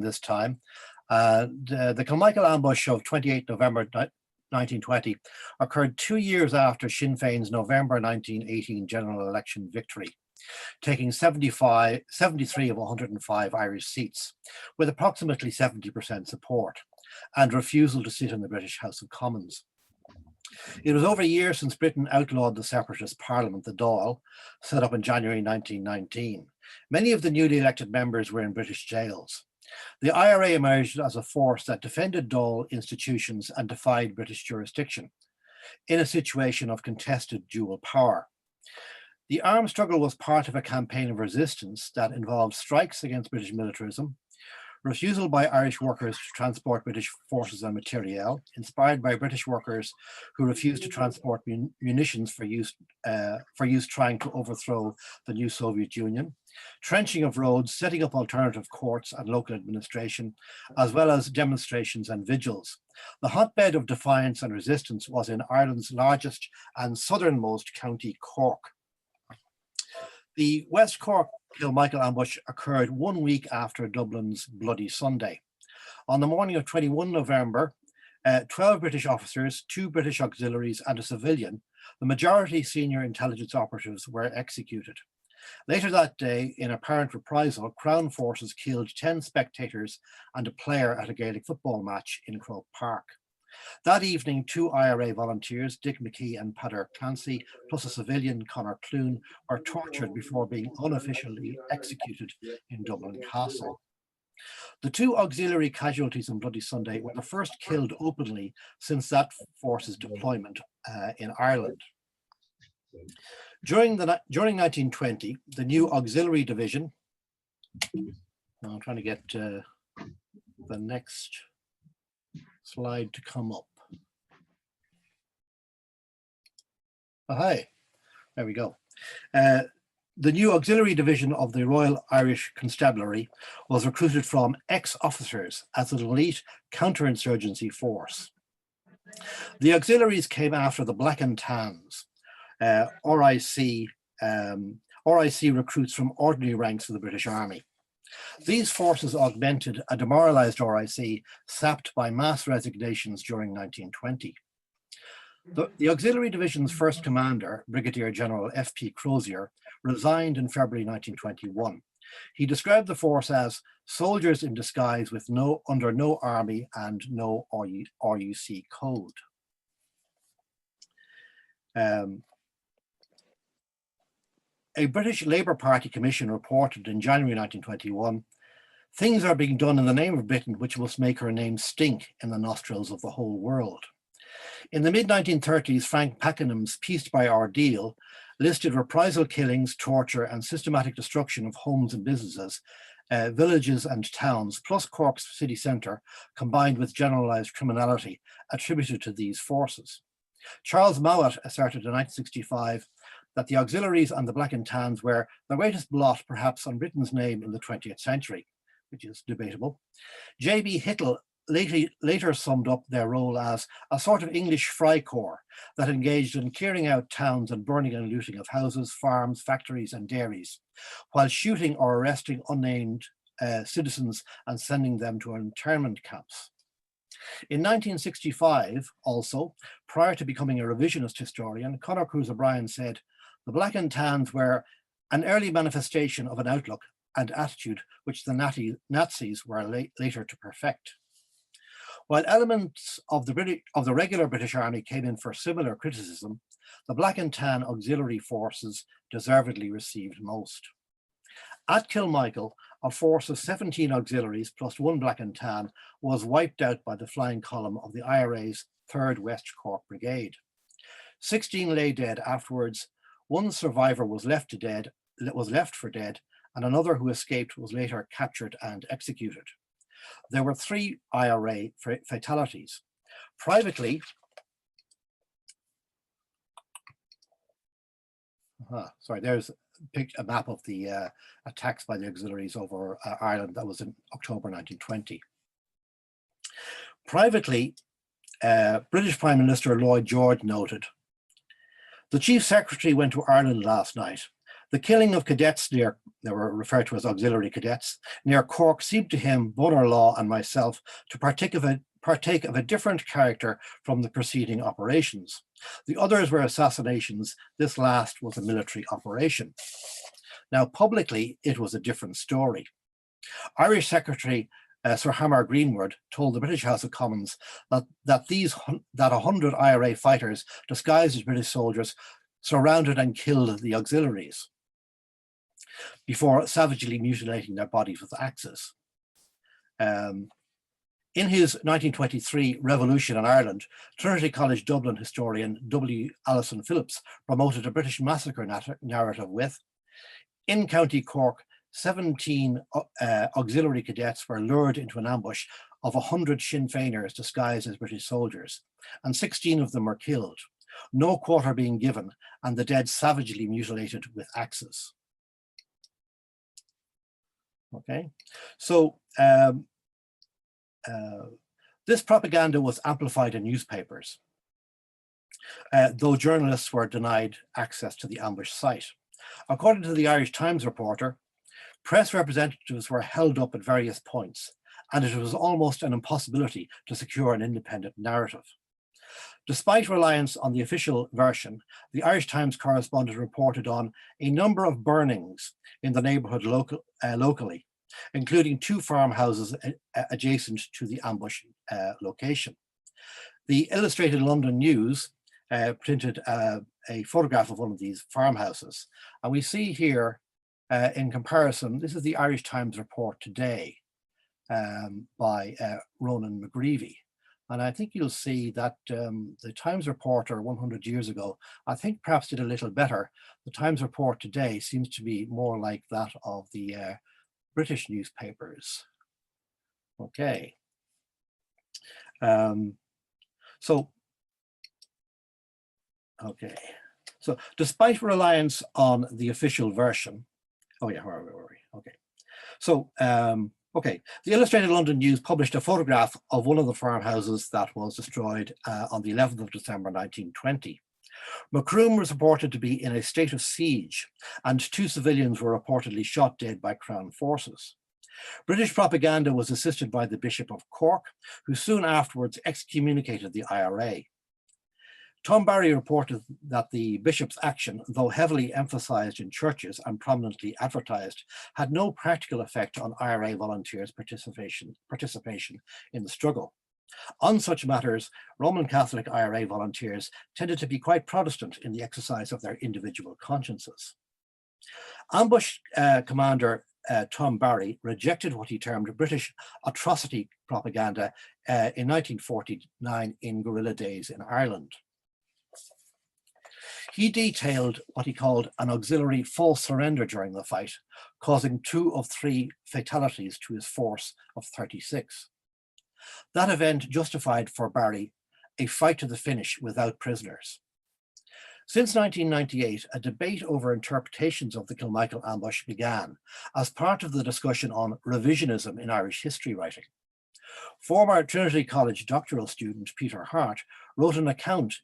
this time. The Kilmichael Ambush of 28 November 1920 occurred 2 years after Sinn Féin's November 1918 general election victory, taking 73 of 105 Irish seats, with approximately 70% support, and refusal to sit in the British House of Commons. It was over a year since Britain outlawed the separatist parliament, the Dáil, set up in January 1919. Many of the newly elected members were in British jails. The IRA emerged as a force that defended Dáil institutions and defied British jurisdiction in a situation of contested dual power. The armed struggle was part of a campaign of resistance that involved strikes against British militarism, refusal by Irish workers to transport British forces and materiel, inspired by British workers who refused to transport munitions for use trying to overthrow the new Soviet Union, trenching of roads, setting up alternative courts and local administration, as well as demonstrations and vigils. The hotbed of defiance and resistance was in Ireland's largest and southernmost county, Cork. The West Cork Kilmichael Ambush occurred 1 week after Dublin's Bloody Sunday. On the morning of 21 November, 12 British officers, 2 British auxiliaries and a civilian, the majority senior intelligence operatives, were executed. Later that day, in apparent reprisal, Crown forces killed 10 spectators and a player at a Gaelic football match in Croke Park. That evening, 2 IRA volunteers, Dick McKee and Peadar Clancy, plus a civilian, Conor Clune, were tortured before being unofficially executed in Dublin Castle. The 2 auxiliary casualties on Bloody Sunday were the first killed openly since that force's deployment in Ireland. During 1920, the new auxiliary division, I'm trying to get the next slide to come up. Oh, hi, there we go. The new auxiliary division of the Royal Irish Constabulary was recruited from ex-officers as an elite counterinsurgency force. The auxiliaries came after the Black and Tans, RIC recruits from ordinary ranks of the British Army. These forces augmented a demoralized RIC sapped by mass resignations during 1920. The auxiliary division's first commander, Brigadier General F.P. Crozier, resigned in February 1921. He described the force as soldiers in disguise with under no army and no RUC code. A British Labour Party commission reported in January 1921, "Things are being done in the name of Britain which must make her name stink in the nostrils of the whole world." In the mid-1930s, Frank Pakenham's Peace by Ordeal listed reprisal killings, torture and systematic destruction of homes and businesses, villages and towns, plus Cork's city centre, combined with generalised criminality attributed to these forces. Charles Mowat asserted in 1965 that the auxiliaries and the Black and Tans were the greatest blot perhaps on Britain's name in the 20th century, which is debatable. J.B. Hittle later summed up their role as a sort of English Freikorps that engaged in clearing out towns and burning and looting of houses, farms, factories and dairies, while shooting or arresting unnamed citizens and sending them to internment camps. In 1965, also, prior to becoming a revisionist historian, Conor Cruise O'Brien said, "The Black and Tans were an early manifestation of an outlook and attitude which the Nazis were later to perfect." While elements of the regular British Army came in for similar criticism, the Black and Tan auxiliary forces deservedly received most. At Kilmichael, a force of 17 auxiliaries plus 1 Black and Tan was wiped out by the flying column of the IRA's 3rd West Cork Brigade. 16 lay dead afterwards. 1 survivor was left for dead, and another who escaped was later captured and executed. There were 3 IRA fatalities. Privately, there's a map of the attacks by the auxiliaries over Ireland. That was in October 1920. Privately, British Prime Minister Lloyd George noted, "The Chief Secretary went to Ireland last night. The killing of cadets near, they were referred to as auxiliary cadets, near Cork seemed to him, Bonar-Law and myself, to partake of a different character from the preceding operations. The others were assassinations. This last was a military operation. Now, publicly, it was a different story. Irish Secretary Sir Hamar Greenwood told the British House of Commons that 100 IRA fighters disguised as British soldiers surrounded and killed the auxiliaries before savagely mutilating their bodies with axes. In his 1923 Revolution in Ireland, Trinity College Dublin historian W. Alison Phillips promoted a British massacre narrative with, in County Cork, 17 auxiliary cadets were lured into an ambush of 100 Sinn Féiners disguised as British soldiers, and 16 of them were killed, no quarter being given, and the dead savagely mutilated with axes. Okay, so this propaganda was amplified in newspapers, though journalists were denied access to the ambush site. According to the Irish Times reporter, press representatives were held up at various points, and it was almost an impossibility to secure an independent narrative. Despite reliance on the official version, the Irish Times correspondent reported on a number of burnings in the neighbourhood locally, including 2 farmhouses adjacent to the ambush location. The Illustrated London News printed a photograph of one of these farmhouses, and we see here in comparison, this is the Irish Times report today by Ronan McGreevy. And I think you'll see that the Times reporter 100 years ago, I think perhaps did a little better. The Times report today seems to be more like that of the British newspapers. Okay. So despite reliance on the official version, where were we? Okay. So, the Illustrated London News published a photograph of one of the farmhouses that was destroyed on the 11th of December 1920. Macroom was reported to be in a state of siege, and 2 civilians were reportedly shot dead by Crown forces. British propaganda was assisted by the Bishop of Cork, who soon afterwards excommunicated the IRA. Tom Barry reported that the bishop's action, though heavily emphasized in churches and prominently advertised, had no practical effect on IRA volunteers' participation in the struggle. On such matters, Roman Catholic IRA volunteers tended to be quite Protestant in the exercise of their individual consciences. Ambush commander Tom Barry rejected what he termed British atrocity propaganda in 1949 in guerrilla days in Ireland. He detailed what he called an auxiliary false surrender during the fight, causing 2 of 3 fatalities to his force of 36. That event justified for Barry a fight to the finish without prisoners. Since 1998, a debate over interpretations of the Kilmichael ambush began as part of the discussion on revisionism in Irish history writing. Former Trinity College doctoral student Peter Hart wrote an account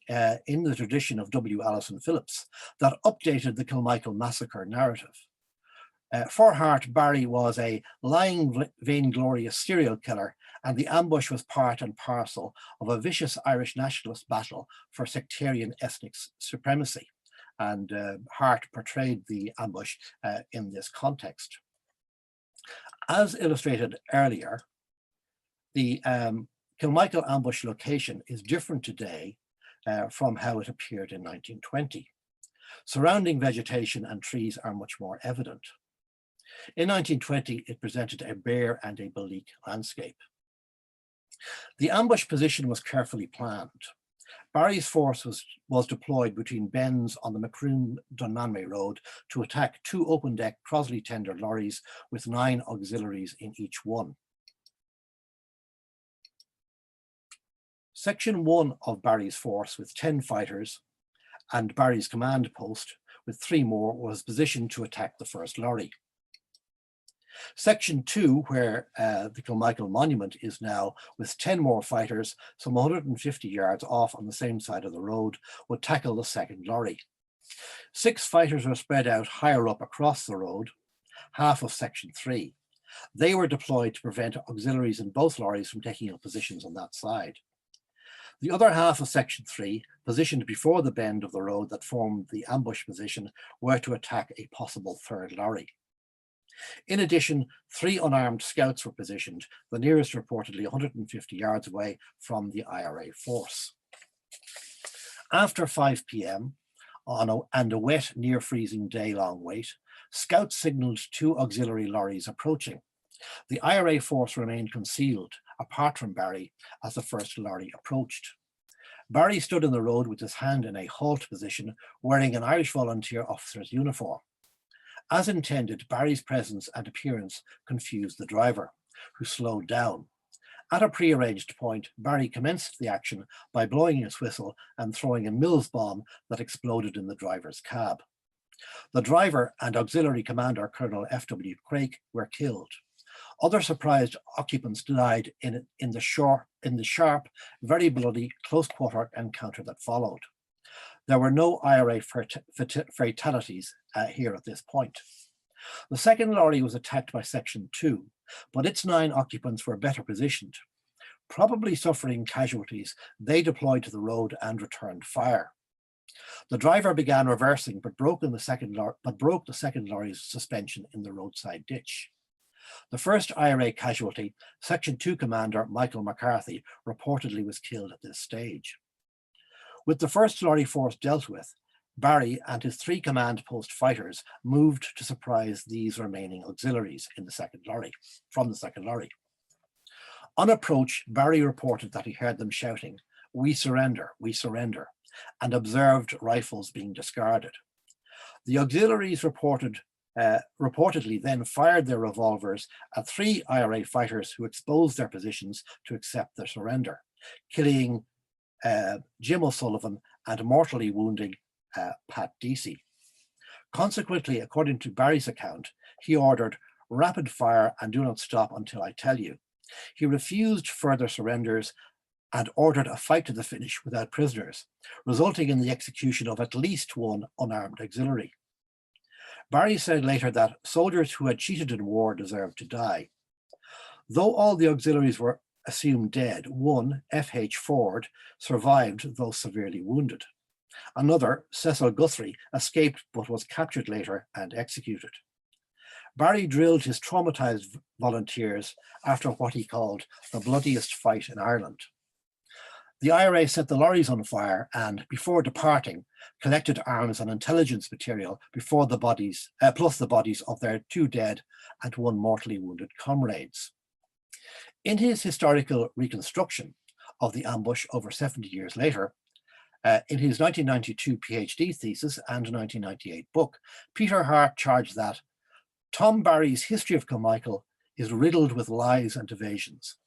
in the tradition of W. Alison Phillips that updated the Kilmichael massacre narrative. For Hart, Barry was a lying, vainglorious serial killer, and the ambush was part and parcel of a vicious Irish nationalist battle for sectarian ethnic supremacy. And Hart portrayed the ambush in this context. As illustrated earlier, the Kilmichael ambush location is different today from how it appeared in 1920. Surrounding vegetation and trees are much more evident. In 1920, it presented a bare and a bleak landscape. The ambush position was carefully planned. Barry's force was deployed between bends on the Macroom-Dunmanway Road to attack 2 open-deck Crosley tender lorries with 9 auxiliaries in each one. Section 1 of Barry's force with 10 fighters and Barry's command post with 3 more was positioned to attack the first lorry. Section 2, where the Kilmichael monument is now, with 10 more fighters, some 150 yards off on the same side of the road, would tackle the second lorry. 6 fighters were spread out higher up across the road, half of Section 3. They were deployed to prevent auxiliaries in both lorries from taking up positions on that side. The other half of Section 3, positioned before the bend of the road that formed the ambush position, were to attack a possible third lorry. In addition, 3 unarmed scouts were positioned, the nearest reportedly 150 yards away from the IRA force. After 5 p.m. and a wet, near-freezing day-long wait, scouts signalled 2 auxiliary lorries approaching. The IRA force remained concealed, apart from Barry, as the first lorry approached. Barry stood in the road with his hand in a halt position, wearing an Irish volunteer officer's uniform. As intended, Barry's presence and appearance confused the driver, who slowed down. At a prearranged point, Barry commenced the action by blowing his whistle and throwing a Mills bomb that exploded in the driver's cab. The driver and auxiliary commander, Colonel F.W. Craik, were killed. Other surprised occupants died in the sharp, very bloody, close-quarter encounter that followed. There were no IRA fatalities here at this point. The second lorry was attacked by Section 2, but its 9 occupants were better positioned. Probably suffering casualties, they deployed to the road and returned fire. The driver began reversing, but broke the second lorry's suspension in the roadside ditch. The first IRA casualty, Section 2 Commander Michael McCarthy, reportedly was killed at this stage. With the first lorry force dealt with, Barry and his 3 command post fighters moved to surprise these remaining auxiliaries in the second lorry, from the second lorry. On approach, Barry reported that he heard them shouting, we surrender," and observed rifles being discarded. The auxiliaries reportedly then fired their revolvers at 3 IRA fighters who exposed their positions to accept their surrender, killing Jim O'Sullivan and mortally wounding Pat Deasy. Consequently, according to Barry's account, he ordered rapid fire and do not stop until I tell you. He refused further surrenders and ordered a fight to the finish without prisoners, resulting in the execution of at least 1 unarmed auxiliary. Barry said later that soldiers who had cheated in war deserved to die. Though all the auxiliaries were assumed dead, one, F.H. Ford, survived though severely wounded. Another, Cecil Guthrie, escaped but was captured later and executed. Barry drilled his traumatized volunteers after what he called the bloodiest fight in Ireland. The IRA set the lorries on fire and, before departing, collected arms and intelligence material before the bodies, plus the bodies of their 2 dead and 1 mortally wounded comrades. In his historical reconstruction of the ambush over 70 years later, in his 1992 PhD thesis and 1998 book, Peter Hart charged that Tom Barry's history of Kilmichael is riddled with lies and evasions.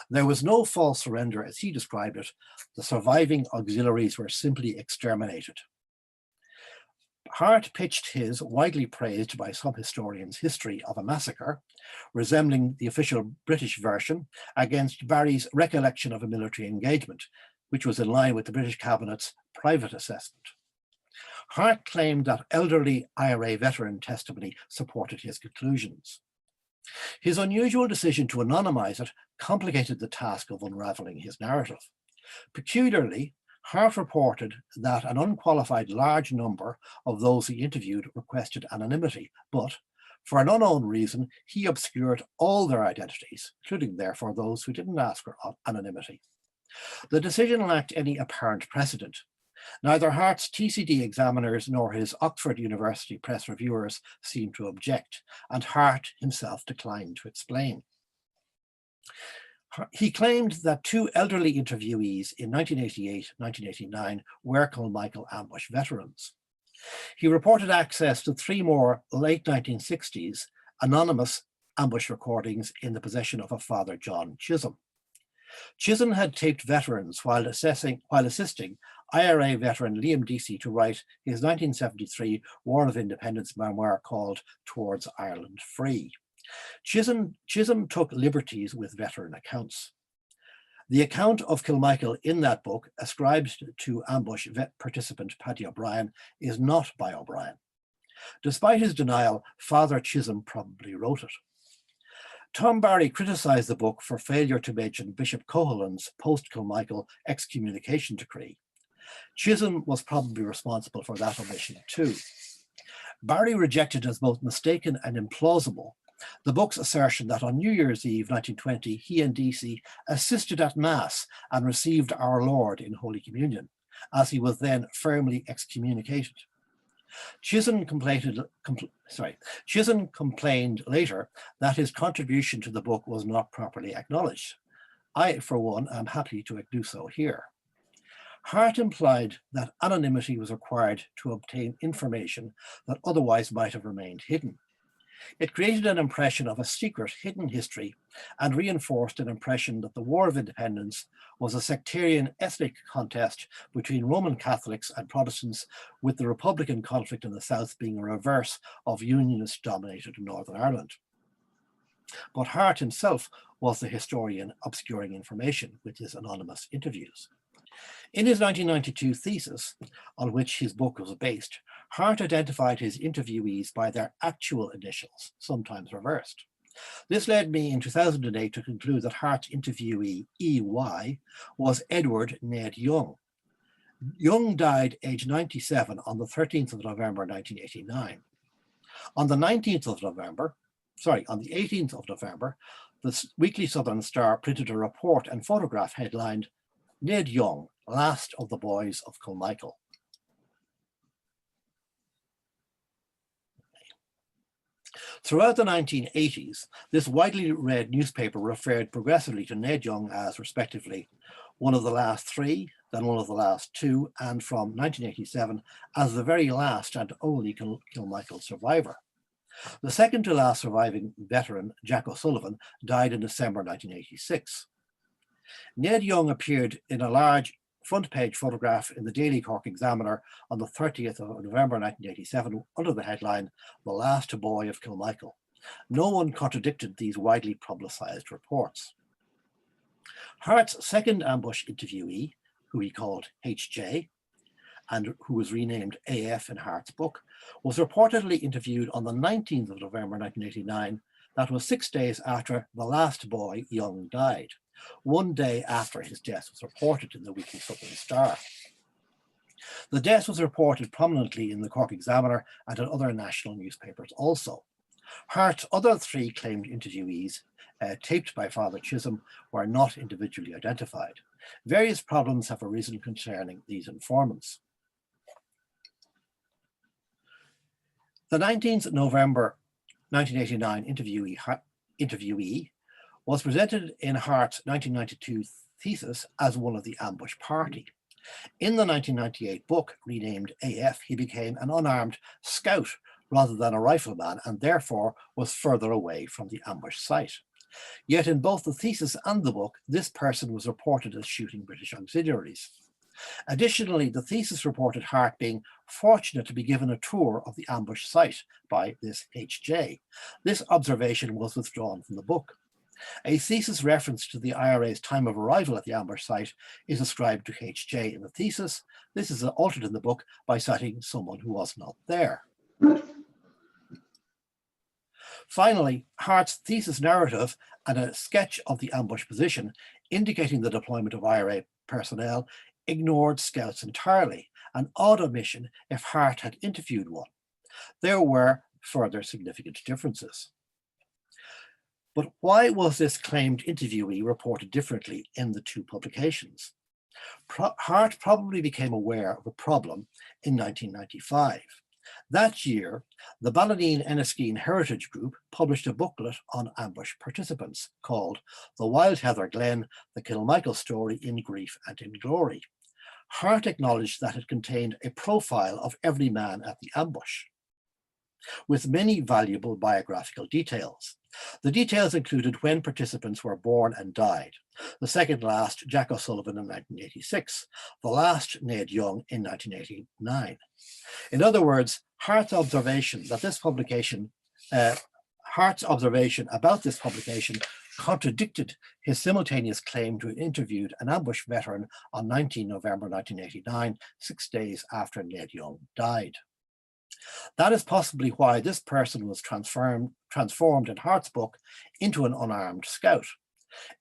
There was no false surrender as he described it. The surviving auxiliaries were simply exterminated. Hart pitched his, widely praised by some historians, history of a massacre, resembling the official British version, against Barry's recollection of a military engagement, which was in line with the British Cabinet's private assessment. Hart claimed that elderly IRA veteran testimony supported his conclusions. His unusual decision to anonymize it complicated the task of unraveling his narrative. Peculiarly, Hart reported that an unqualified large number of those he interviewed requested anonymity, but for an unknown reason, he obscured all their identities, including therefore those who didn't ask for anonymity. The decision lacked any apparent precedent. Neither Hart's TCD examiners nor his Oxford University press reviewers seemed to object, and Hart himself declined to explain. He claimed that 2 elderly interviewees in 1988-1989 were Kilmichael Ambush veterans. He reported access to 3 more late 1960s anonymous ambush recordings in the possession of a Father John Chisholm. Chisholm had taped veterans while assisting IRA veteran Liam Deasy to write his 1973 War of Independence memoir called Towards Ireland Free. Chisholm took liberties with veteran accounts. The account of Kilmichael in that book, ascribed to ambush participant Paddy O'Brien, is not by O'Brien. Despite his denial, Father Chisholm probably wrote it. Tom Barry criticised the book for failure to mention Bishop Cohalan's post-Kilmichael excommunication decree. Chisholm was probably responsible for that omission too. Barry rejected as both mistaken and implausible the book's assertion that on New Year's Eve 1920, he and DC assisted at Mass and received our Lord in Holy Communion, as he was then firmly excommunicated. Chisholm complained later that his contribution to the book was not properly acknowledged. I, for one, am happy to do so here. Hart implied that anonymity was required to obtain information that otherwise might have remained hidden. It created an impression of a secret, hidden history and reinforced an impression that the War of Independence was a sectarian ethnic contest between Roman Catholics and Protestants, with the Republican conflict in the South being a reverse of Unionist-dominated Northern Ireland. But Hart himself was the historian obscuring information with his anonymous interviews. In his 1992 thesis, on which his book was based, Hart identified his interviewees by their actual initials, sometimes reversed. This led me in 2008 to conclude that Hart's interviewee, EY, was Edward Ned Young. Young died aged 97 on the 13th of November 1989. On the 18th of November, the Weekly Southern Star printed a report and photograph headlined, "Ned Young, Last of the Boys of Kilmichael." Throughout the 1980s, this widely read newspaper referred progressively to Ned Young as, respectively, one of the last three, then one of the last two, and from 1987 as the very last and only Kilmichael survivor. The second to last surviving veteran, Jack O'Sullivan, died in December 1986. Ned Young appeared in a large front-page photograph in the Daily Cork Examiner on the 30th of November 1987 under the headline, "The Last Boy of Kilmichael." No one contradicted these widely publicised reports. Hart's second ambush interviewee, who he called HJ, and who was renamed AF in Hart's book, was reportedly interviewed on the 19th of November 1989. That was 6 days after the last boy, Young, died, 1 day after his death was reported in the Weekly Southern Star. The death was reported prominently in the Cork Examiner and in other national newspapers also. Hart's other three claimed interviewees, taped by Father Chisholm, were not individually identified. Various problems have arisen concerning these informants. The 19th November 1989 interviewee was presented in Hart's 1992 thesis as one of the ambush party. In the 1998 book, renamed AF, he became an unarmed scout rather than a rifleman, and therefore was further away from the ambush site. Yet in both the thesis and the book, this person was reported as shooting British auxiliaries. Additionally, the thesis reported Hart being fortunate to be given a tour of the ambush site by this HJ. This observation was withdrawn from the book. A thesis reference to the IRA's time of arrival at the ambush site is ascribed to HJ in the thesis. This is altered in the book by citing someone who was not there. Finally, Hart's thesis narrative and a sketch of the ambush position indicating the deployment of IRA personnel ignored scouts entirely, an odd omission if Hart had interviewed one. There were further significant differences. But why was this claimed interviewee reported differently in the two publications? Hart probably became aware of a problem in 1995. That year, the Ballyneen-Enniskeane Heritage Group published a booklet on ambush participants called "The Wild Heather Glen, the Kilmichael Story in Grief and in Glory." Hart acknowledged that it contained a profile of every man at the ambush, with many valuable biographical details. The details included when participants were born and died. The second last, Jack O'Sullivan, in 1986. The last, Ned Young, in 1989. In other words, Hart's observation about this publication contradicted his simultaneous claim to have interviewed an ambush veteran on 19 November 1989, 6 days after Ned Young died. That is possibly why this person was transformed in Hart's book into an unarmed scout.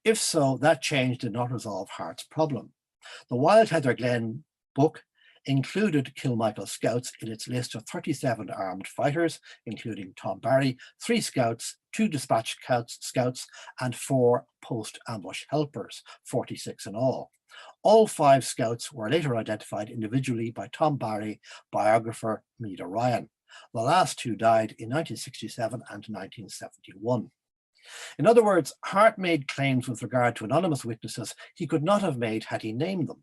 If so, that change did not resolve Hart's problem. The Wild Heather Glen book included Kilmichael scouts in its list of 37 armed fighters, including Tom Barry, 3 scouts, 2 dispatch scouts, and 4 post-ambush helpers, 46 in all. All 5 scouts were later identified individually by Tom Barry biographer Meada Ryan. The last 2 died in 1967 and 1971. In other words, Hart made claims with regard to anonymous witnesses he could not have made had he named them.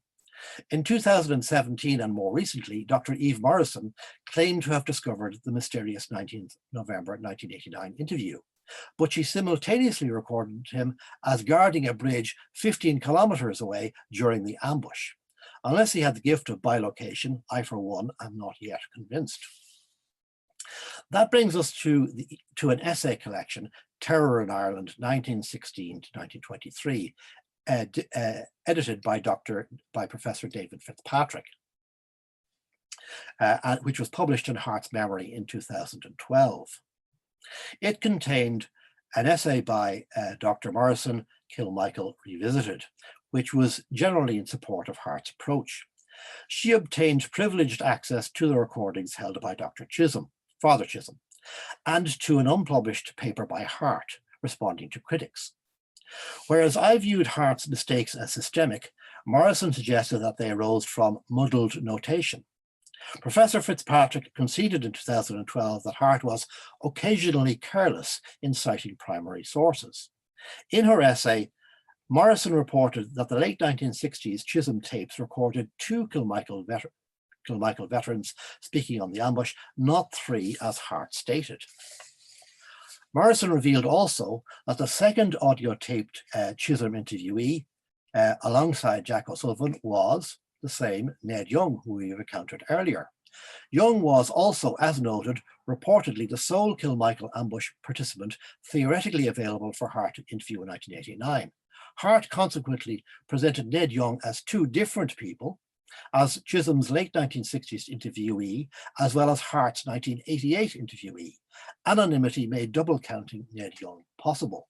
In 2017 and more recently, Dr. Eve Morrison claimed to have discovered the mysterious 19th November 1989 interview, but she simultaneously recorded him as guarding a bridge 15 kilometers away during the ambush. Unless he had the gift of bilocation, I for one am not yet convinced. That brings us to an essay collection, Terror in Ireland, 1916 to 1923, edited by Professor David Fitzpatrick, which was published in Hart's memory in 2012. It contained an essay by Dr. Morrison, Kilmichael Revisited, which was generally in support of Hart's approach. She obtained privileged access to the recordings held by Dr. Chisholm, Father Chisholm, and to an unpublished paper by Hart, responding to critics. Whereas I viewed Hart's mistakes as systemic, Morrison suggested that they arose from muddled notation. Professor Fitzpatrick conceded in 2012 that Hart was occasionally careless in citing primary sources. In her essay, Morrison reported that the late 1960s Chisholm tapes recorded 2 Kilmichael veterans speaking on the ambush, not 3 as Hart stated. Morrison revealed also that the second audio-taped Chisholm interviewee alongside Jack O'Sullivan was the same Ned Young, who we have encountered earlier. Young was also, as noted, reportedly the sole Kilmichael ambush participant theoretically available for Hart to interview in 1989. Hart consequently presented Ned Young as 2 different people, as Chisholm's late 1960s interviewee, as well as Hart's 1988 interviewee. Anonymity made double counting Ned Young possible.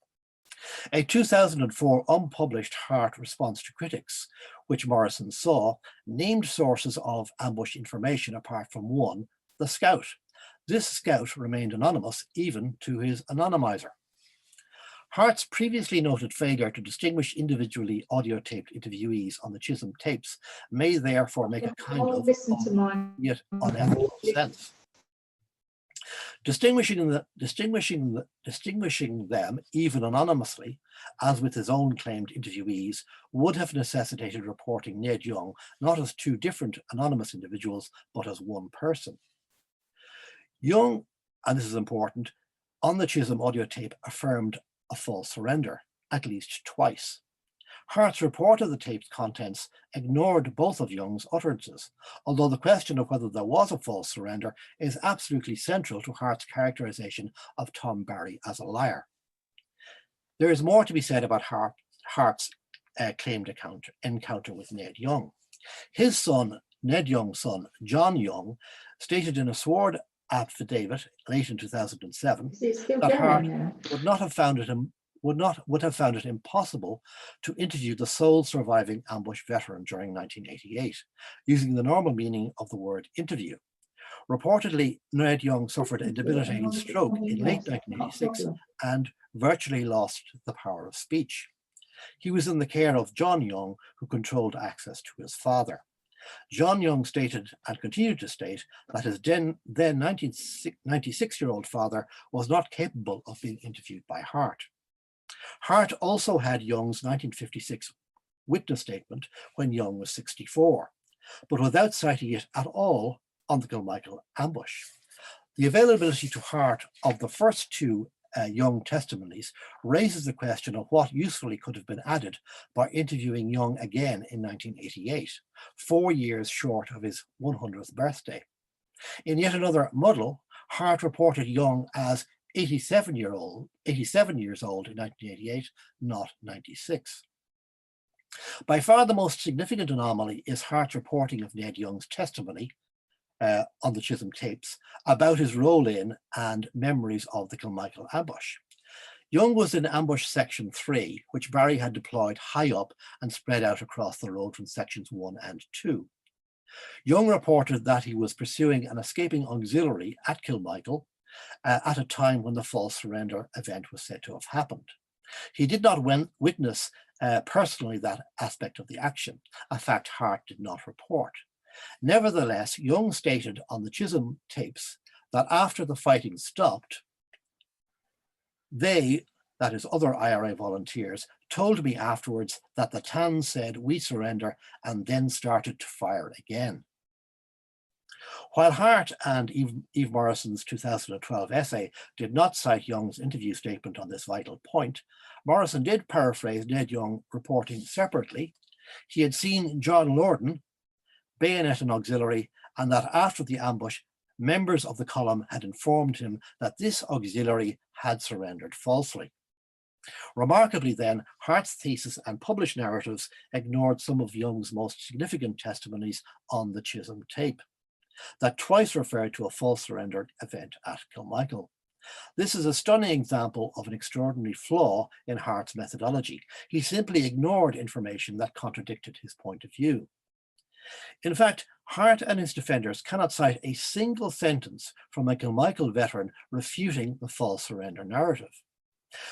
A 2004 unpublished Hart response to critics, which Morrison saw, named sources of ambush information apart from one, the scout. This scout remained anonymous even to his anonymizer. Hart's previously noted failure to distinguish individually audio-taped interviewees on the Chisholm tapes may therefore make a kind of yet unethical sense. Distinguishing them, even anonymously, as with his own claimed interviewees, would have necessitated reporting Ned Young not as 2 different anonymous individuals, but as one person. Young, and this is important, on the Chisholm audio tape affirmed a false surrender, at least twice. Hart's report of the tape's contents ignored both of Young's utterances, although the question of whether there was a false surrender is absolutely central to Hart's characterization of Tom Barry as a liar. There is more to be said about Hart's claimed encounter with Ned Young. His son, Ned Young's son, John Young, stated in a sworn affidavit late in 2007 that Hart would have found it impossible to interview the sole surviving ambush veteran during 1988, using the normal meaning of the word interview. Reportedly, Ned Young suffered a debilitating stroke in late 1986 and virtually lost the power of speech. He was in the care of John Young, who controlled access to his father. John Young stated and continued to state that his then 96-year-old father was not capable of being interviewed by Hart. Hart also had Young's 1956 witness statement when Young was 64, but without citing it at all on the Kilmichael ambush. The availability to Hart of the first 2 Young testimonies raises the question of what usefully could have been added by interviewing Young again in 1988, 4 years short of his 100th birthday. In yet another muddle, Hart reported Young as 87 years old in 1988, not 96. By far the most significant anomaly is Hart's reporting of Ned Young's testimony on the Chisholm tapes about his role in and memories of the Kilmichael ambush. Young was in ambush section 3, which Barry had deployed high up and spread out across the road from sections 1 and 2. Young reported that he was pursuing an escaping auxiliary at Kilmichael at a time when the false surrender event was said to have happened. He did not witness personally that aspect of the action, a fact Hart did not report. Nevertheless, Young stated on the Chisholm tapes that after the fighting stopped, they, that is other IRA volunteers, told me afterwards that the TAN said we surrender and then started to fire again. While Hart and Eve Morrison's 2012 essay did not cite Young's interview statement on this vital point, Morrison did paraphrase Ned Young reporting separately. He had seen John Lorden bayonet an auxiliary and that after the ambush, members of the column had informed him that this auxiliary had surrendered falsely. Remarkably then, Hart's thesis and published narratives ignored some of Young's most significant testimonies on the Chisholm tape that twice referred to a false surrender event at Kilmichael. This is a stunning example of an extraordinary flaw in Hart's methodology. He simply ignored information that contradicted his point of view. In fact, Hart and his defenders cannot cite a single sentence from a Kilmichael veteran refuting the false surrender narrative.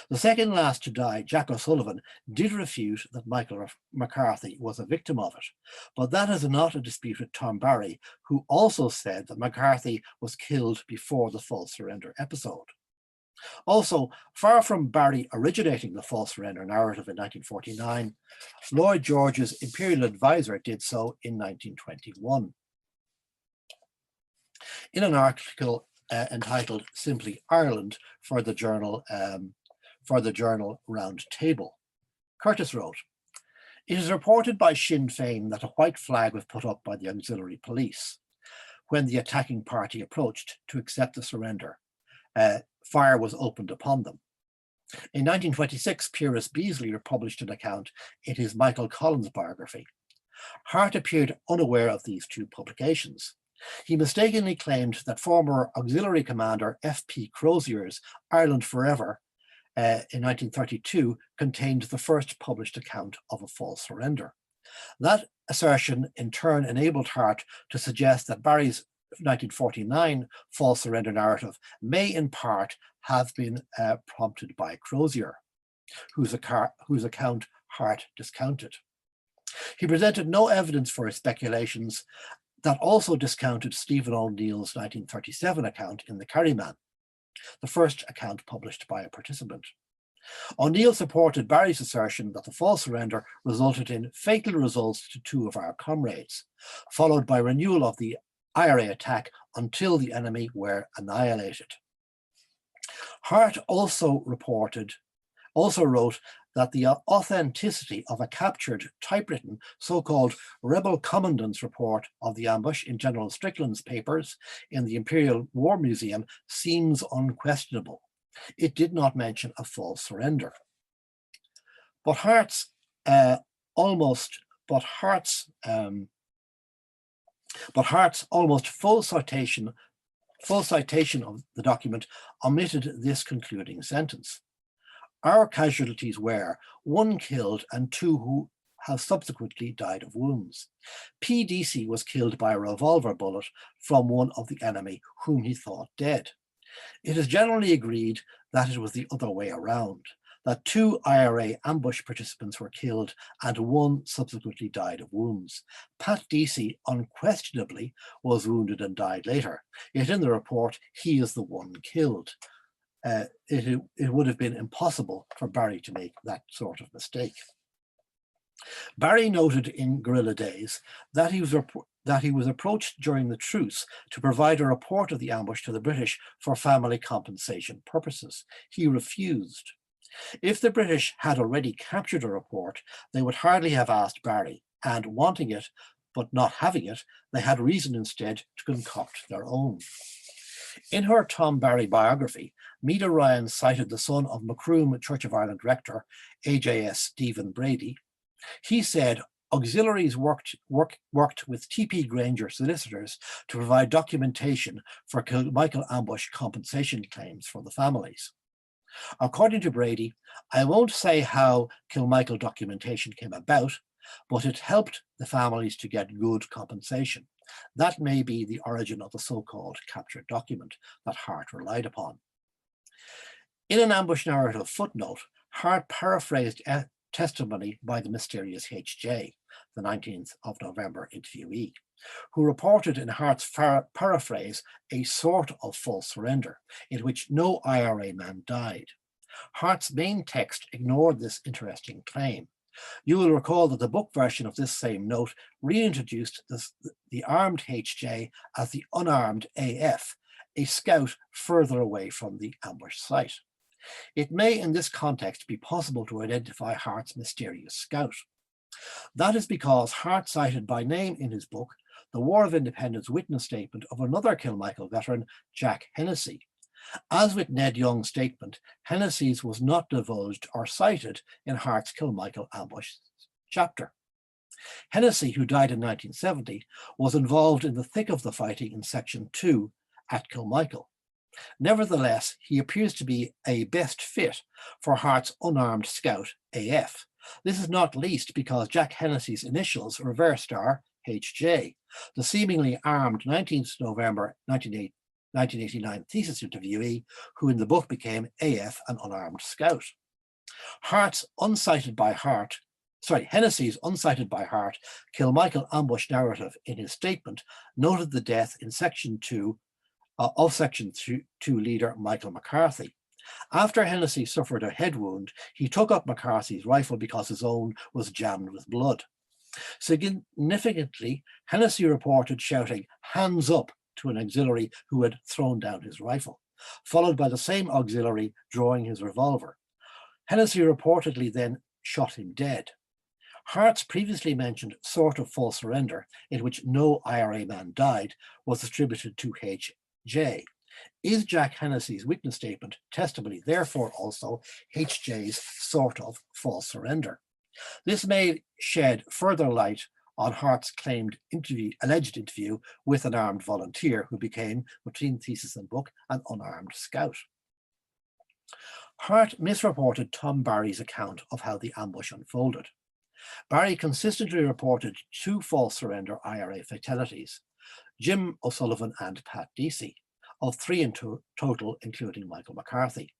The second last to die, Jack O'Sullivan, did refute that Michael McCarthy was a victim of it, but that is not a dispute with Tom Barry, who also said that McCarthy was killed before the false surrender episode. Also, far from Barry originating the false surrender narrative in 1949, Lloyd George's Imperial Advisor did so in 1921. In an article entitled simply Ireland for the journal Round Table, Curtis wrote, "It is reported by Sinn Féin that a white flag was put up by the auxiliary police when the attacking party approached to accept the surrender. Fire was opened upon them. In 1926, Piers Beasley published an account in his Michael Collins biography. Hart appeared unaware of these two publications. He mistakenly claimed that former auxiliary commander F.P. Crozier's Ireland Forever in 1932 contained the first published account of a false surrender. That assertion in turn enabled Hart to suggest that Barry's 1949 false surrender narrative may in part have been prompted by Crozier, whose account Hart discounted. He presented no evidence for his speculations that also discounted Stephen O'Neill's 1937 account in the Kerryman, the first account published by a participant. O'Neill supported Barry's assertion that the false surrender resulted in fatal results to two of our comrades, followed by renewal of the IRA attack until the enemy were annihilated. Hart also wrote that the authenticity of a captured typewritten so-called rebel commandant's report of the ambush in General Strickland's papers in the Imperial War Museum seems unquestionable. It did not mention a false surrender. But Hart's almost full citation of the document omitted this concluding sentence. Our casualties were 1 killed and 2 who have subsequently died of wounds. PDC was killed by a revolver bullet from one of the enemy whom he thought dead. It is generally agreed that it was the other way around, that 2 IRA ambush participants were killed and 1 subsequently died of wounds. Pat Deasy unquestionably was wounded and died later, yet in the report he is the one killed. It would have been impossible for Barry to make that sort of mistake. Barry noted in Guerrilla Days that he was approached during the truce to provide a report of the ambush to the British for family compensation purposes. He refused. If the British had already captured a report, they would hardly have asked Barry, and wanting it, but not having it, they had reason instead to concoct their own. In her Tom Barry biography, Mida Ryan cited the son of Macroom Church of Ireland rector, AJS Stephen Brady. He said auxiliaries worked with T.P. Granger solicitors to provide documentation for Kilmichael Ambush compensation claims for the families. According to Brady, I won't say how Kilmichael documentation came about, but it helped the families to get good compensation. That may be the origin of the so-called captured document that Hart relied upon. In an ambush narrative footnote, Hart paraphrased testimony by the mysterious H.J., the 19th of November interviewee, who reported in Hart's paraphrase a sort of false surrender in which no IRA man died. Hart's main text ignored this interesting claim. You will recall that the book version of this same note reintroduced the armed HJ as the unarmed AF, a scout further away from the ambush site. It may in this context be possible to identify Hart's mysterious scout. That is because Hart cited by name in his book the War of Independence witness statement of another Kilmichael veteran, Jack Hennessy. As with Ned Young's statement, Hennessy's was not divulged or cited in Hart's Kilmichael Ambush chapter. Hennessy, who died in 1970, was involved in the thick of the fighting in Section 2 at Kilmichael. Nevertheless, he appears to be a best fit for Hart's unarmed scout, AF. This is not least because Jack Hennessy's initials reversed are HJ. The seemingly armed 19th November 1989 thesis interviewee, who in the book became AF, an unarmed scout. Hennessy's uncited by Hart, Kilmichael Ambush narrative in his statement noted the death in Section 2 of Section 2 leader Michael McCarthy. After Hennessy suffered a head wound, he took up McCarthy's rifle because his own was jammed with blood. Significantly, Hennessy reported shouting, "Hands up," to an auxiliary who had thrown down his rifle, followed by the same auxiliary drawing his revolver. Hennessy reportedly then shot him dead. Hart's previously mentioned sort of false surrender, in which no IRA man died, was attributed to H.J. Is Jack Hennessy's witness statement testimony therefore also H.J.'s sort of false surrender? This may shed further light on Hart's claimed alleged interview with an armed volunteer who became, between thesis and book, an unarmed scout. Hart misreported Tom Barry's account of how the ambush unfolded. Barry consistently reported 2 false surrender IRA fatalities, Jim O'Sullivan and Pat Deasy, of 3 in total, including Michael McCarthy.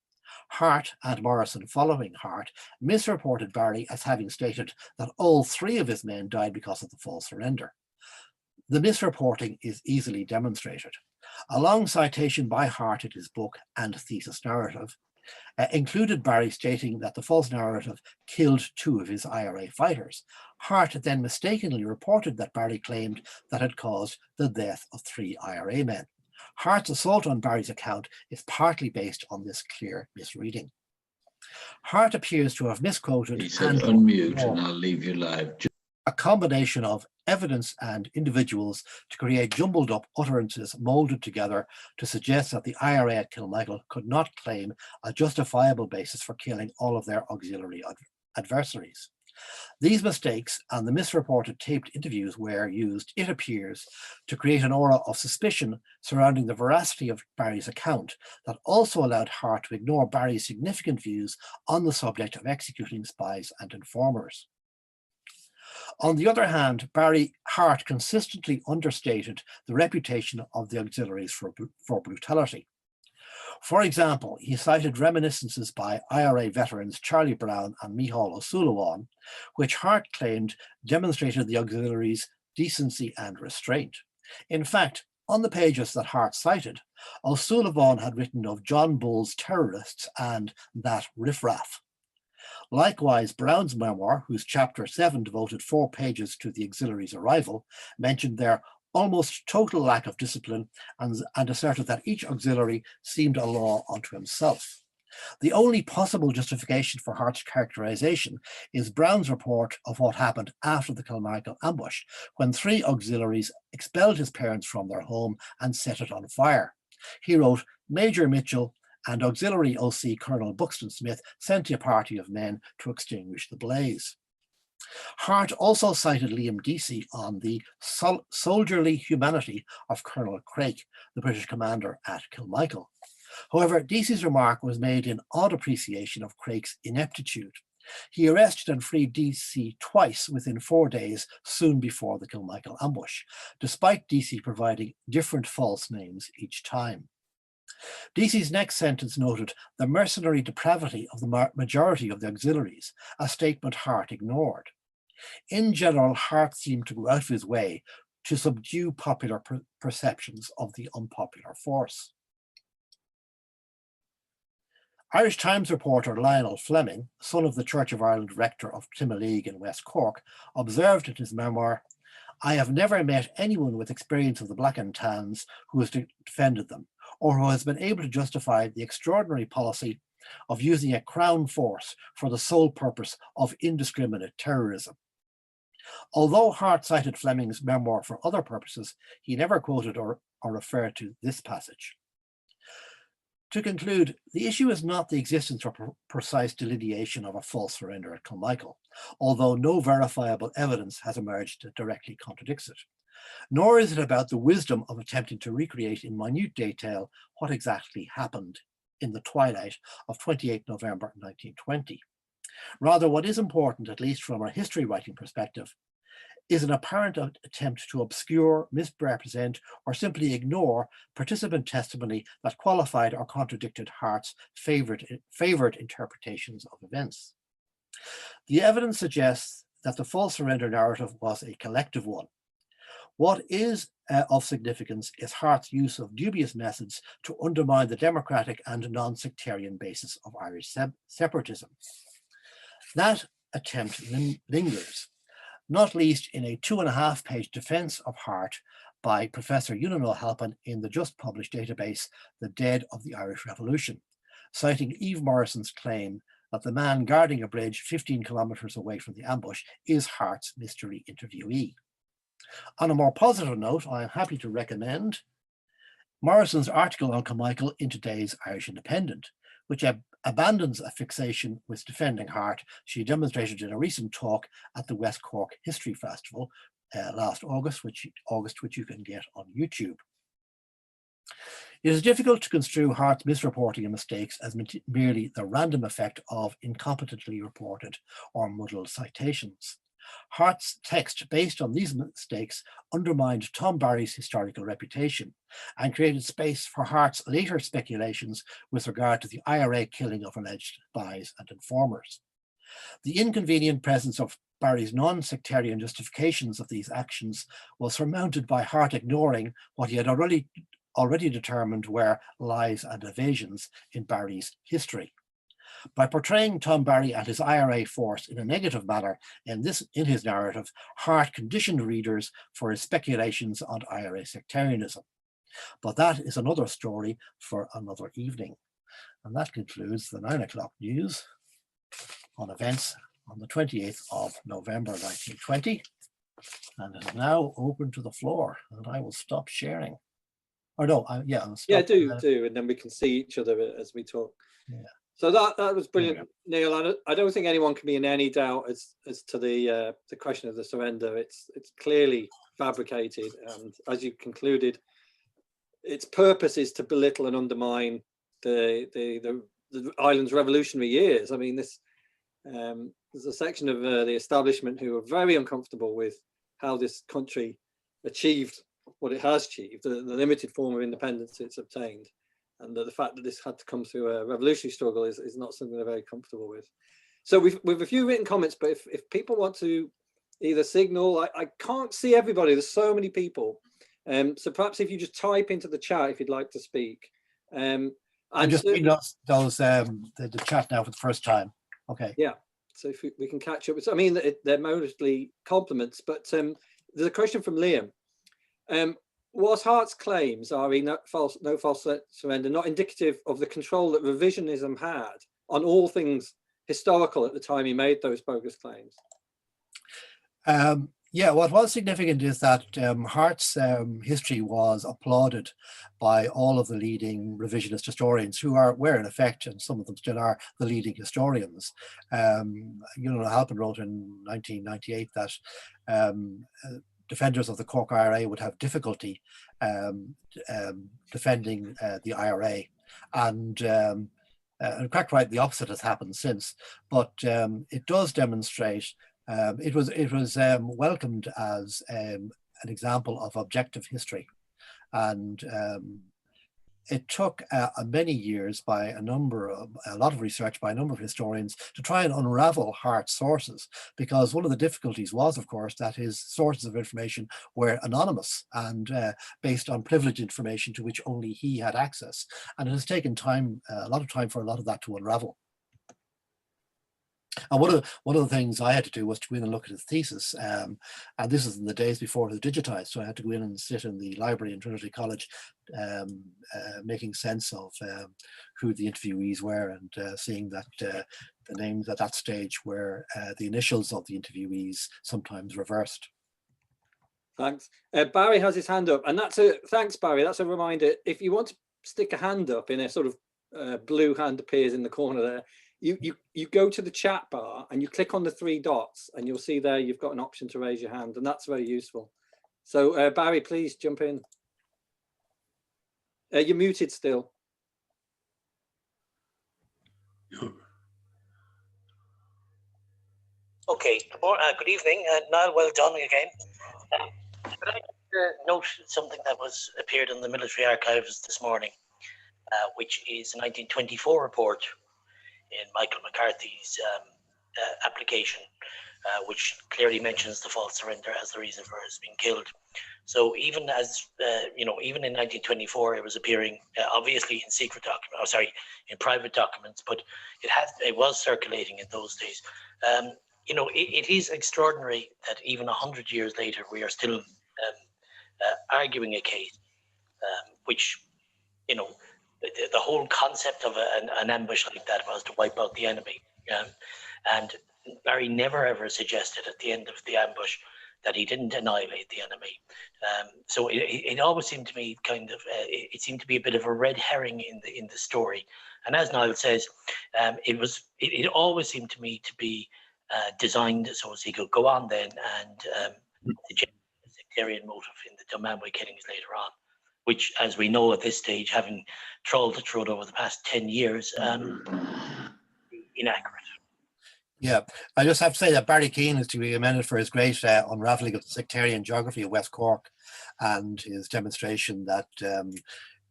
Hart and Morrison, following Hart, misreported Barry as having stated that all 3 of his men died because of the false surrender. The misreporting is easily demonstrated. A long citation by Hart in his book and thesis narrative included Barry stating that the false narrative killed 2 of his IRA fighters. Hart then mistakenly reported that Barry claimed that had caused the death of 3 IRA men. Hart's assault on Barry's account is partly based on this clear misreading. Hart appears to have misquoted. He said, "Unmute and I'll leave you live." A combination of evidence and individuals to create jumbled up utterances molded together to suggest that the IRA at Kilmichael could not claim a justifiable basis for killing all of their auxiliary adversaries. These mistakes and the misreported taped interviews were used, it appears, to create an aura of suspicion surrounding the veracity of Barry's account that also allowed Hart to ignore Barry's significant views on the subject of executing spies and informers. On the other hand, Hart consistently understated the reputation of the auxiliaries for brutality. For example, he cited reminiscences by IRA veterans Charlie Brown and Níall Meehan, which Hart claimed demonstrated the auxiliaries' decency and restraint. In fact, on the pages that Hart cited, O'Sullivan had written of John Bull's terrorists and that riffraff. Likewise, Brown's memoir, whose chapter 7 devoted 4 pages to the auxiliaries' arrival, mentioned their almost total lack of discipline and asserted that each auxiliary seemed a law unto himself. The only possible justification for Hart's characterization is Brown's report of what happened after the Kilmichael ambush, when 3 auxiliaries expelled his parents from their home and set it on fire. He wrote, "Major Mitchell and auxiliary OC Colonel Buxton Smith sent a party of men to extinguish the blaze. Hart also cited Liam Deasy on the soldierly humanity of Colonel Craik, the British commander at Kilmichael. However, Deasy's remark was made in odd appreciation of Craik's ineptitude. He arrested and freed Deasy twice within 4 days, soon before the Kilmichael ambush, despite Deasy providing different false names each time. Deasy's next sentence noted the mercenary depravity of the majority of the auxiliaries, a statement Hart ignored. In general, Hart seemed to go out of his way to subdue popular perceptions of the unpopular force. Irish Times reporter Lionel Fleming, son of the Church of Ireland rector of Timoleague in West Cork, observed in his memoir, "I have never met anyone with experience of the Black and Tans who has defended them, or who has been able to justify the extraordinary policy of using a crown force for the sole purpose of indiscriminate terrorism." Although Hart cited Fleming's memoir for other purposes, he never quoted or referred to this passage. To conclude, the issue is not the existence or precise delineation of a false surrender at Kilmichael, although no verifiable evidence has emerged that directly contradicts it. Nor is it about the wisdom of attempting to recreate in minute detail what exactly happened in the twilight of 28 November 1920. Rather, what is important, at least from a history writing perspective, is an apparent attempt to obscure, misrepresent, or simply ignore participant testimony that qualified or contradicted Hart's favoured interpretations of events. The evidence suggests that the false surrender narrative was a collective one. What is of significance is Hart's use of dubious methods to undermine the democratic and non-sectarian basis of Irish separatism. That attempt lingers, not least in a 2.5-page defense of Hart by Professor Ewan O'Halpin in the just published database, The Dead of the Irish Revolution, citing Eve Morrison's claim that the man guarding a bridge 15 kilometres away from the ambush is Hart's mystery interviewee. On a more positive note, I am happy to recommend Morrison's article on Kilmichael in today's Irish Independent, which abandons a fixation with defending Hart she demonstrated in a recent talk at the West Cork History Festival last August, which you can get on YouTube. It is difficult to construe Hart's misreporting and mistakes as merely the random effect of incompetently reported or muddled citations. Hart's text, based on these mistakes, undermined Tom Barry's historical reputation and created space for Hart's later speculations with regard to the IRA killing of alleged spies and informers. The inconvenient presence of Barry's non-sectarian justifications of these actions was surmounted by Hart ignoring what he had already determined were lies and evasions in Barry's history. By portraying Tom Barry and his IRA force in a negative manner in his narrative, Hart conditioned readers for his speculations on IRA sectarianism. But that is another story for another evening. And that concludes the 9 o'clock news on events on the 28th of November 1920. And is now open to the floor. And I will stop sharing. Or no, I'll stop. Do, and then we can see each other as we talk. Yeah. So that was brilliant, Níall. I don't think anyone can be in any doubt as to the question of the surrender. It's clearly fabricated, and as you concluded, its purpose is to belittle and undermine the island's revolutionary years. I mean, there's a section of the establishment who are very uncomfortable with how this country achieved what it has achieved, the limited form of independence it's obtained. And the fact that this had to come through a revolutionary struggle is not something they're very comfortable with. So we've a few written comments, but if people want to either signal, I can't see everybody, there's so many people. So perhaps if you just type into the chat if you'd like to speak. I'm just reading the chat now for the first time. Okay. Yeah, so if we can catch up. I mean, they're mostly compliments, but there's a question from Liam. Was Hart's claims, re no false surrender, not indicative of the control that revisionism had on all things historical at the time he made those bogus claims? Yeah, what was significant is that Hart's history was applauded by all of the leading revisionist historians who were in effect, and some of them still are, the leading historians. Halpin wrote in 1998 that defenders of the Cork IRA would have difficulty defending the IRA. And in fact, right, the opposite has happened since. But it does demonstrate. It was welcomed as an example of objective history, and it took many years by a lot of research by a number of historians to try and unravel Hart's sources, because one of the difficulties was, of course, that his sources of information were anonymous and based on privileged information to which only he had access, and it has taken time, a lot of time, for a lot of that to unravel. And one of the things I had to do was to go in and look at his thesis, and this is in the days before it was digitized, so I had to go in and sit in the library in Trinity College, making sense of who the interviewees were, and seeing that the names at that stage were the initials of the interviewees, sometimes reversed. Thanks. Barry has his hand up, and thanks, Barry. That's a reminder. If you want to stick a hand up, in a sort of blue hand appears in the corner there. You go to the chat bar and you click on the 3 dots, and you'll see there you've got an option to raise your hand, and that's very useful. So Barry, please jump in. You're muted still. Okay, good evening. Niall, well done again. Could I note something that appeared in the military archives this morning, which is a 1924 report in Michael McCarthy's application, which clearly mentions the false surrender as the reason for his being killed. So even as even in 1924, it was appearing obviously in in private documents, but it was circulating in those days. It is extraordinary that even 100 years later we are still arguing a case, which the whole concept of an ambush like that was to wipe out the enemy. And Barry never ever suggested at the end of the ambush that he didn't annihilate the enemy. So it always seemed to me it seemed to be a bit of a red herring in the story. And as Niall says, it always seemed to me to be designed so as he could go on then and suggest a sectarian motive in the Dunmanway killings later on, which, as we know at this stage, having trawled through it over the past 10 years, inaccurate. Yeah, I just have to say that Barry Keane is to be commended for his great unravelling of the sectarian geography of West Cork, and his demonstration that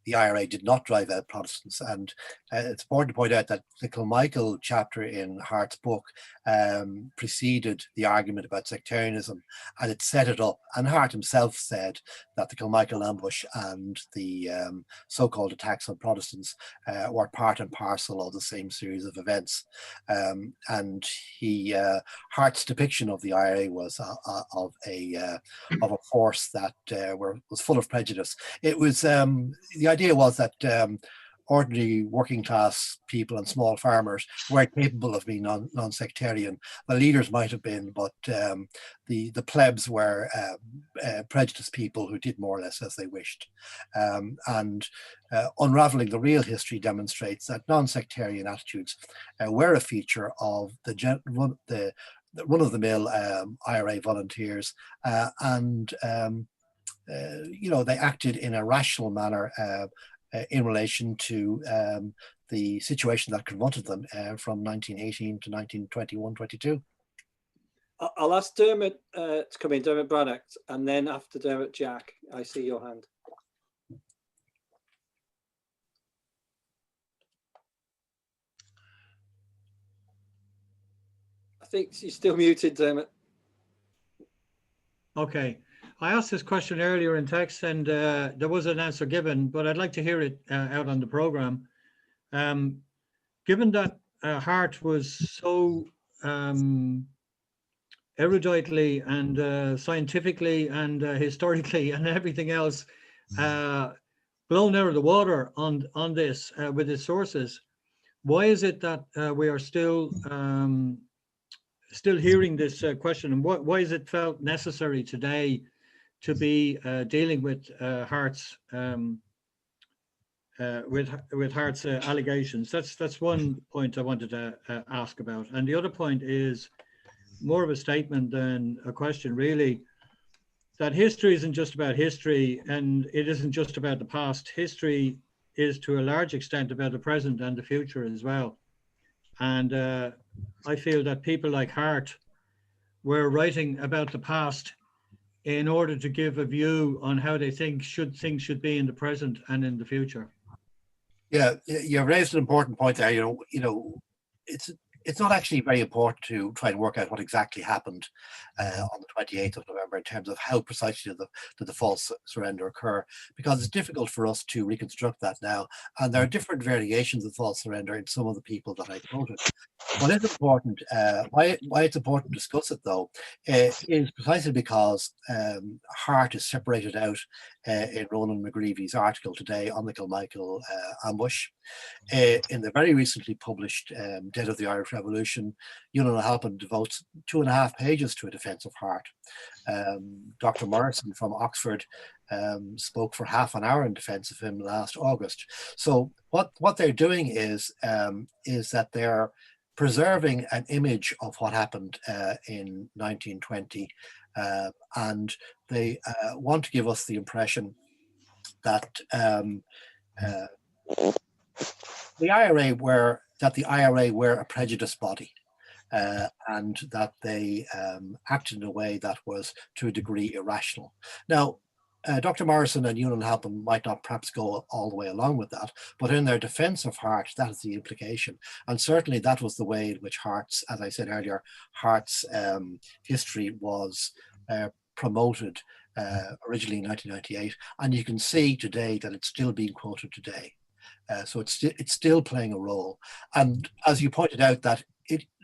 the IRA did not drive out Protestants. And it's important to point out that the Kilmichael chapter in Hart's book preceded the argument about sectarianism, and it set it up. And Hart himself said that the Kilmichael ambush and the so-called attacks on Protestants were part and parcel of the same series of events. And Hart's depiction of the IRA was of a force that was full of prejudice. It was the idea was that ordinary working class people and small farmers weren't capable of being non-sectarian. The leaders might have been, but the plebs were prejudiced people who did more or less as they wished. And unraveling the real history demonstrates that non-sectarian attitudes were a feature of the run-of-the-mill IRA volunteers, and they acted in a rational manner in relation to the situation that confronted them from 1918 to 1921-22. I'll ask Dermot to come in, Dermot Brannock, and then after Dermot, Jack. I see your hand. I think you're still muted, Dermot. Okay. I asked this question earlier in text, and there was an answer given, but I'd like to hear it out on the program. Given that Hart was so eruditely and scientifically and historically and everything else blown out of the water on this with his sources, why is it that we are still still hearing this question, and why is it felt necessary today to be dealing with Hart's allegations? That's one point I wanted to ask about, and the other point is more of a statement than a question, really. That history isn't just about history, and it isn't just about the past. History is to a large extent about the present and the future as well. And I feel that people like Hart were writing about the past in order to give a view on how they think things should be in the present and in the future. Yeah, you raised an important point there. It's not actually very important to try and work out what exactly happened on the 28th of November in terms of how precisely did the false surrender occur, because it's difficult for us to reconstruct that now. And there are different variations of false surrender in some of the people that I quoted. What is important, why it's important to discuss it though, is precisely because Hart is separated out in Ronan McGreevy's article today on the Kilmichael ambush. In the very recently published Dead of the Irish Revolution, Níall Meehan devotes 2.5 pages to a defence of Hart. Dr. Morrison from Oxford spoke for half an hour in defence of him last August. So what they're doing is that they're preserving an image of what happened in 1920, and they want to give us the impression that the IRA were a prejudiced body, and that they acted in a way that was to a degree irrational. Now, Dr. Morrison and Níall Meehan might not perhaps go all the way along with that, but in their defence of Hart, that is the implication. And certainly that was the way in which Hart's, as I said earlier, Hart's history was promoted originally in 1998. And you can see today that it's still being quoted today. So it's still playing a role. And as you pointed out, that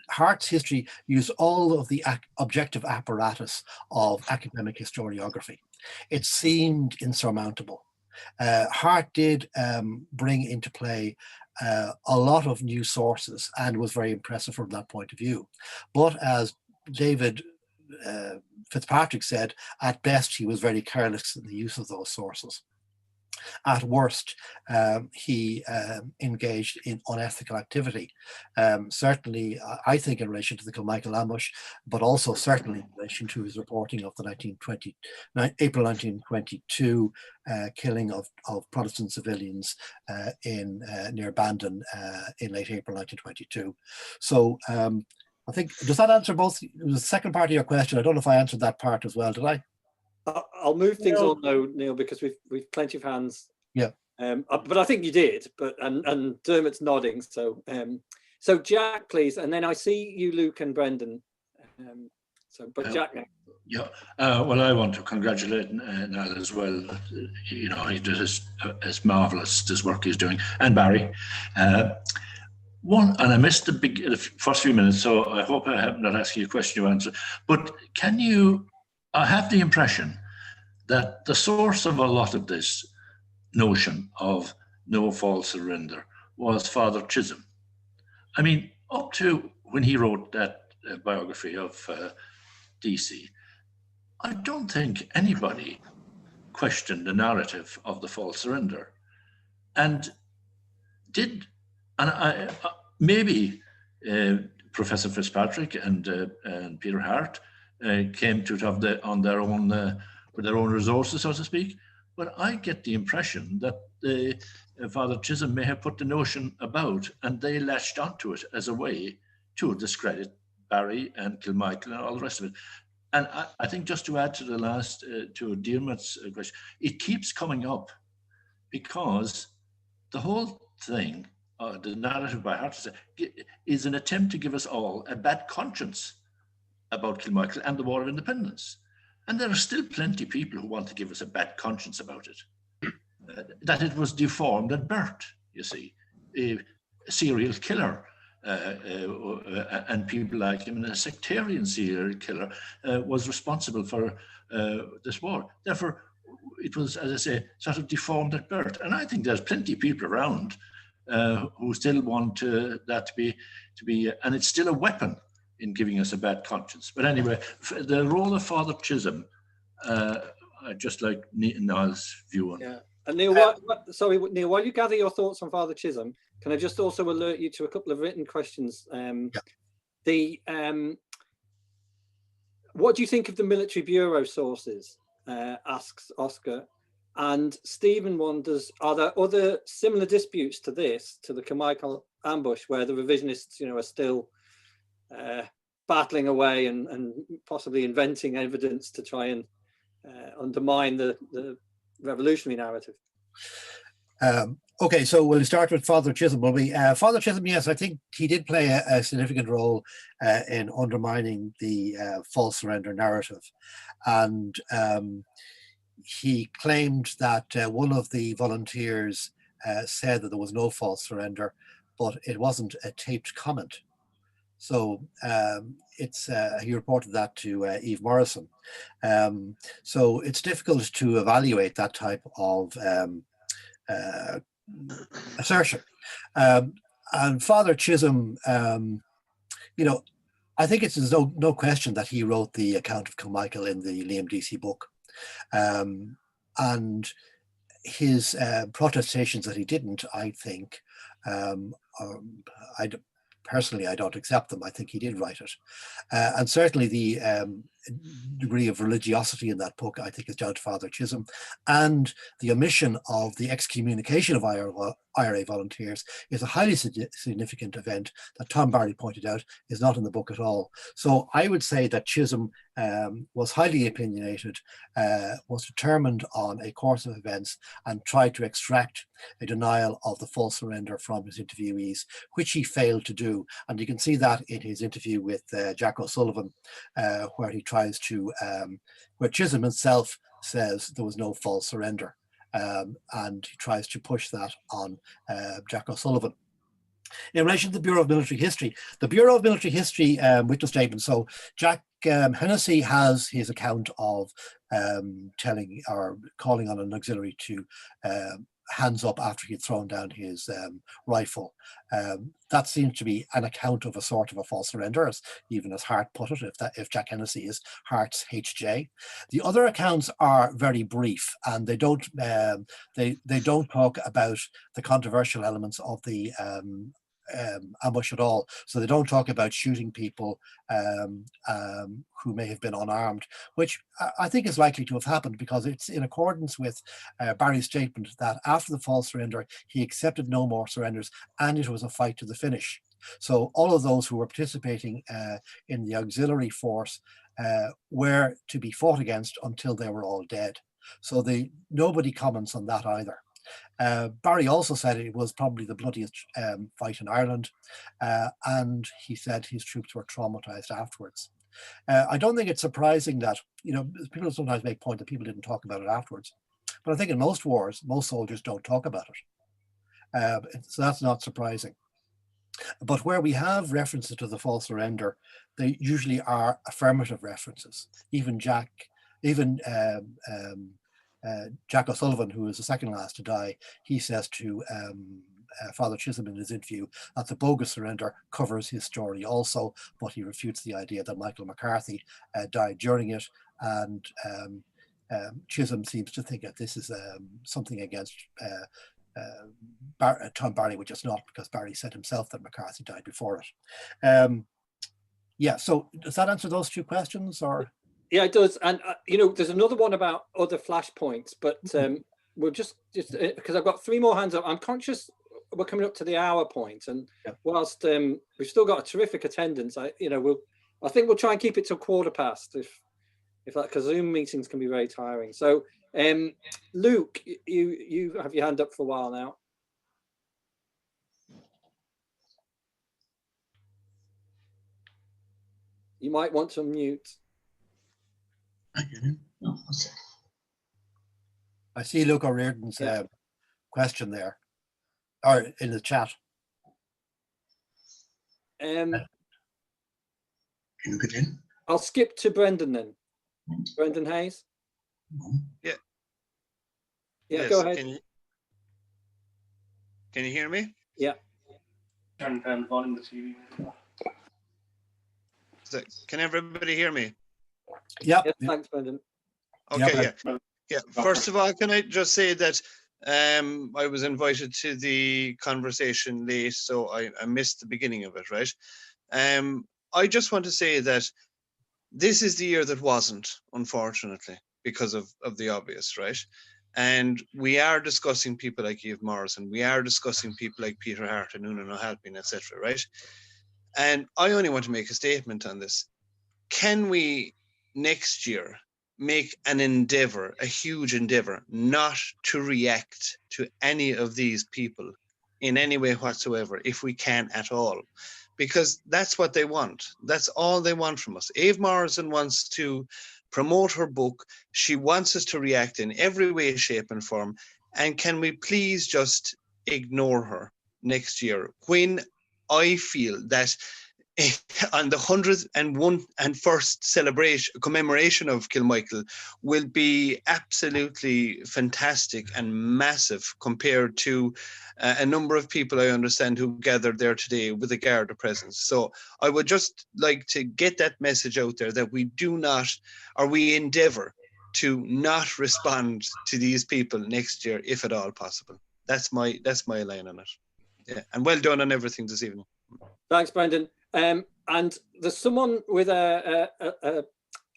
Hart's history used all of the objective apparatus of academic historiography. It seemed insurmountable. Hart did bring into play a lot of new sources and was very impressive from that point of view. But as David Fitzpatrick said, at best he was very careless in the use of those sources. At worst, he engaged in unethical activity. Certainly, I think in relation to the Kilmichael ambush, but also certainly in relation to his reporting of the April 1922 killing of Protestant civilians near Bandon in late April 1922. So I think, does that answer both the second part of your question? I don't know if I answered that part as well, did I? I'll move things on though, Níall, because we've plenty of hands. Yeah. But I think you did. But and Dermot's nodding. So so Jack, please, and then I see you, Luke and Brendan. Jack. Yeah. Well, I want to congratulate Níall as well. He did his marvelous this work he's doing, and Barry. And I missed the first few minutes, so I hope I have not asked you a question you answer. But I have the impression that the source of a lot of this notion of no false surrender was Father Chisholm. I mean, up to when he wrote that biography of DC, I don't think anybody questioned the narrative of the false surrender. And maybe Professor Fitzpatrick and Peter Hart came to it on their own with their own resources, so to speak. But I get the impression that Father Chisholm may have put the notion about, and they latched onto it as a way to discredit Barry and Kilmichael and all the rest of it. And I think just to add to the last, to Dermot's question, it keeps coming up because the whole thing, the narrative by Hart, is an attempt to give us all a bad conscience about Kilmichael and the War of Independence. And there are still plenty of people who want to give us a bad conscience about it. That it was deformed at birth, you see. A serial killer and people like him, and a sectarian serial killer was responsible for this war. Therefore, it was, as I say, sort of deformed at birth. And I think there's plenty of people around who still want that to be, and it's still a weapon in giving us a bad conscience. But anyway, the role of Father Chisholm, I'd just like Niall's view on. Yeah. And Neil, sorry, Neil, while you gather your thoughts on Father Chisholm, can I just also alert you to a couple of written questions? What do you think of the military bureau sources? Asks Oscar. And Stephen wonders, are there other similar disputes to this, to the Kilmichael ambush, where the revisionists, are still battling away and possibly inventing evidence to try and undermine the revolutionary narrative? Okay, so we'll start with Father Chisholm, will we? Father Chisholm, yes, I think he did play a significant role in undermining the false surrender narrative. And he claimed that one of the volunteers said that there was no false surrender, but it wasn't a taped comment. So he reported that to Eve Morrison. So it's difficult to evaluate that type of assertion. And Father Chisholm, I think it's no question that he wrote the account of Kilmichael in the Liam Deasy book. And his protestations that he didn't, I think, personally, I don't accept them. I think he did write it. And certainly the degree of religiosity in that book, I think, is down to Father Chisholm. And the omission of the excommunication of IRA volunteers is a highly significant event that Tom Barry pointed out is not in the book at all. So I would say that Chisholm was highly opinionated, was determined on a course of events, and tried to extract a denial of the false surrender from his interviewees, which he failed to do. And you can see that in his interview with Jack O'Sullivan, where he tries to, where Chisholm himself says there was no false surrender. And he tries to push that on Jack O'Sullivan. In relation to the Bureau of Military History, the Bureau of Military History witness statement. So Jack Hennessy has his account of telling or calling on an auxiliary to hands up after he'd thrown down his rifle. That seems to be an account of a sort of a false surrender, even as Hart put it, if Jack Hennessy is Hart's HJ. The other accounts are very brief, and they don't talk about the controversial elements of the ambush at all. So they don't talk about shooting people who may have been unarmed, which I think is likely to have happened, because it's in accordance with Barry's statement that after the false surrender, he accepted no more surrenders and it was a fight to the finish. So all of those who were participating in the auxiliary force were to be fought against until they were all dead. So nobody comments on that either. Barry also said it was probably the bloodiest fight in Ireland, and he said his troops were traumatized afterwards. I don't think it's surprising that, people sometimes make point that people didn't talk about it afterwards, but I think in most wars, most soldiers don't talk about it. So that's not surprising. But where we have references to the false surrender, they usually are affirmative references. Even Jack O'Sullivan, who is the second last to die, he says to Father Chisholm in his interview that the bogus surrender covers his story also, but he refutes the idea that Michael McCarthy died during it. And Chisholm seems to think that this is something against Tom Barry, which is not, because Barry said himself that McCarthy died before it. Yeah, so does that answer those two questions, or? Yeah, it does. And, there's another one about other flashpoints, but we'll just because I've got three more hands up. I'm conscious we're coming up to the hour point, and whilst we've still got a terrific attendance, I think we'll try and keep it till past, if that, because Zoom meetings can be very tiring. So, Luke, you have your hand up for a while now. You might want to unmute. I see Luke O'Riordan's question there, or in the chat. Can you get in? I'll skip to Brendan then. Brendan Hayes. Yeah. Yeah, yes, go ahead. Can you hear me? Yeah. Turn down the volume of the TV. Can everybody hear me? Yeah. Yes, thanks, Brendan. Okay, yeah. First of all, can I just say that I was invited to the conversation late, so I missed the beginning of it, right? I just want to say that this is the year that wasn't, unfortunately, because of the obvious, right? And we are discussing people like Eve Morrison, we are discussing people like Peter Hart and Una O'Halpin, etc., right? And I only want to make a statement on this. Can we next year make an endeavor, a huge endeavor, not to react to any of these people in any way whatsoever, if we can at all? Because that's what they want. That's all they want from us. Eve Morrison wants to promote her book. She wants us to react in every way, shape, and form. And can we please just ignore her next year when I feel that on the 101st celebration, commemoration of Kilmichael will be absolutely fantastic and massive compared to a number of people I understand who gathered there today with a Garda presence. So I would just like to get that message out there that we do not, or we endeavour to not respond to these people next year, if at all possible. That's my line on it. Yeah, and well done on everything this evening. Thanks, Brendan. And there's someone with an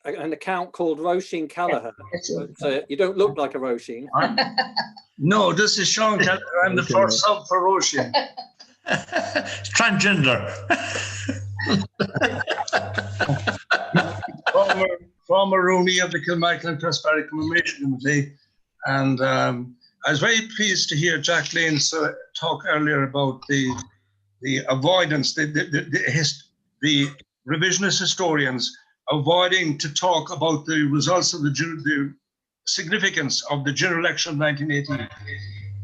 account called Roisin Callagher. But, you don't look like a Roisin. No, this is Sean Callagher. I'm the first sub for Roisin. Transgender. former roomie of the Kilmichael and Prosperity Commemoration Committee. And I was very pleased to hear Jack Lane talk earlier about the avoidance, the revisionist historians avoiding to talk about the results of the significance of the general election of 1918,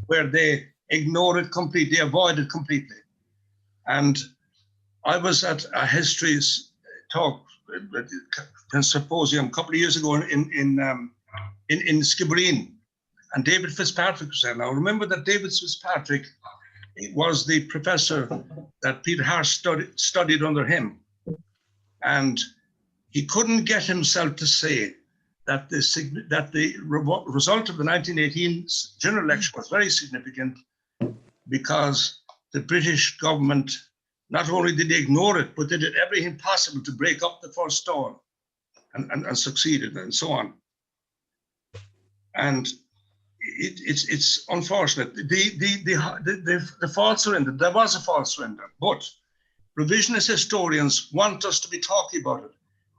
where they ignored it completely, avoided it completely. And I was at a history talk, symposium a couple of years ago in Skibbereen, and David Fitzpatrick was there. Now remember that David Fitzpatrick was the professor that Peter Hart studied under him. And he couldn't get himself to say that the result of the 1918 general election was very significant, because the British government, not only did they ignore it, but they did everything possible to break up the first Dáil and succeeded, and so on. And it's unfortunate. The false surrender, there was a false surrender, but revisionist historians want us to be talking about it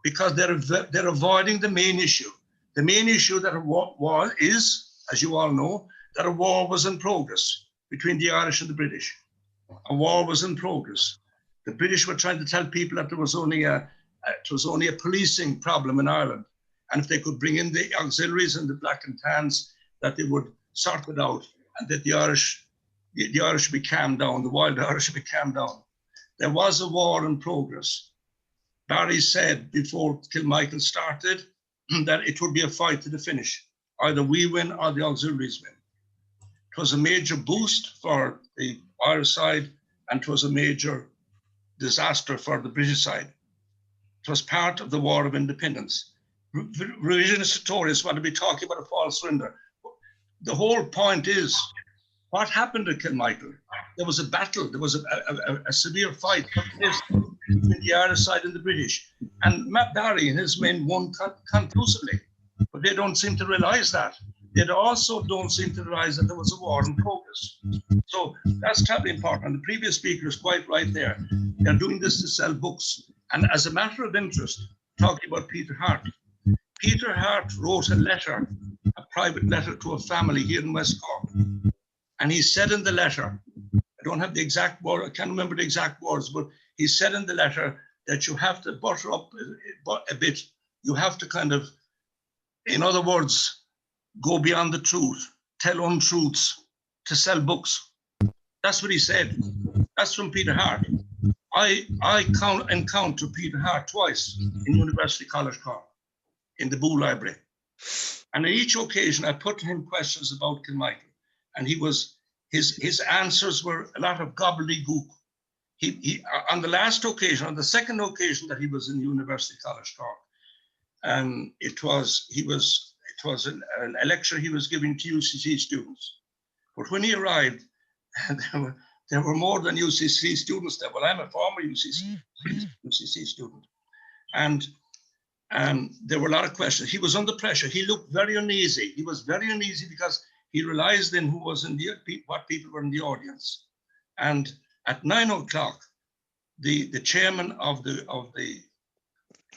because they're avoiding the main issue. The main issue that a war is, as you all know, that a war was in progress between the Irish and the British. A war was in progress. The British were trying to tell people that there was only a policing problem in Ireland, and if they could bring in the auxiliaries and the black and tans, that they would sort it out, and that the Irish would be calmed down, the wild Irish would be calmed down. There was a war in progress. Barry said before Kilmichael started that it would be a fight to the finish. Either we win or the auxiliaries win. It was a major boost for the Irish side, and it was a major disaster for the British side. It was part of the War of Independence. Revisionist historians want to be talking about a false surrender. The whole point is, what happened at Kilmichael? There was a battle, there was a severe fight between the Irish side and the British. And Matt Barry and his men won conclusively, but they don't seem to realize that. They also don't seem to realize that there was a war in progress. So that's terribly important. And the previous speaker is quite right there. They're doing this to sell books. And as a matter of interest, talking about Peter Hart. Peter Hart wrote a letter, a private letter to a family here in West Cork. And he said in the letter, I don't have the exact word, I can't remember the exact words, but he said in the letter that you have to butter up a bit. You have to kind of, in other words, go beyond the truth, tell untruths to sell books. That's what he said. That's from Peter Hart. I encountered Peter Hart twice in University College Cork, in the Boo Library. And on each occasion, I put to him questions about Kilmichael. And his answers were a lot of gobbledygook. on the last occasion, on the second occasion that he was in University College Cork, it was a lecture he was giving to UCC students. But when he arrived, there were more than UCC students there. Well, I'm a former UCC student. And there were a lot of questions. He was under pressure. He looked very uneasy. He was very uneasy because he realized then who was in what people were in the audience. And at 9 o'clock, the chairman of the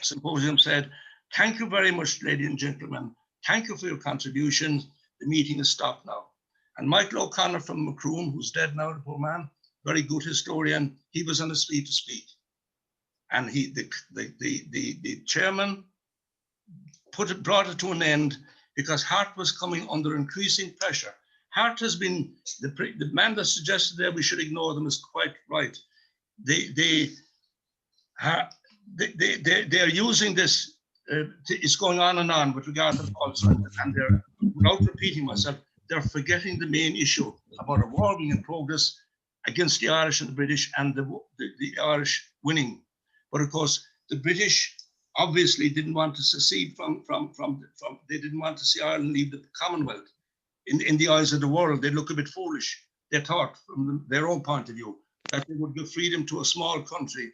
symposium said, "Thank you very much, ladies and gentlemen. Thank you for your contributions. The meeting is stopped now." And Michael O'Connor from Macroom, who's dead now, the poor man, very good historian, he was on his feet to speak. And the chairman brought it to an end because Hart was coming under increasing pressure. Hart has been, the man that suggested that we should ignore them is quite right. They are using this, it's going on and on with regard to the falsehood, and they're, without repeating myself, they're forgetting the main issue about a war being in progress against the Irish and the British, and the Irish winning. But of course, the British obviously didn't want to secede they didn't want to see Ireland leave the Commonwealth. In the eyes of the world, they look a bit foolish. They thought, from their own point of view, that they would give freedom to a small country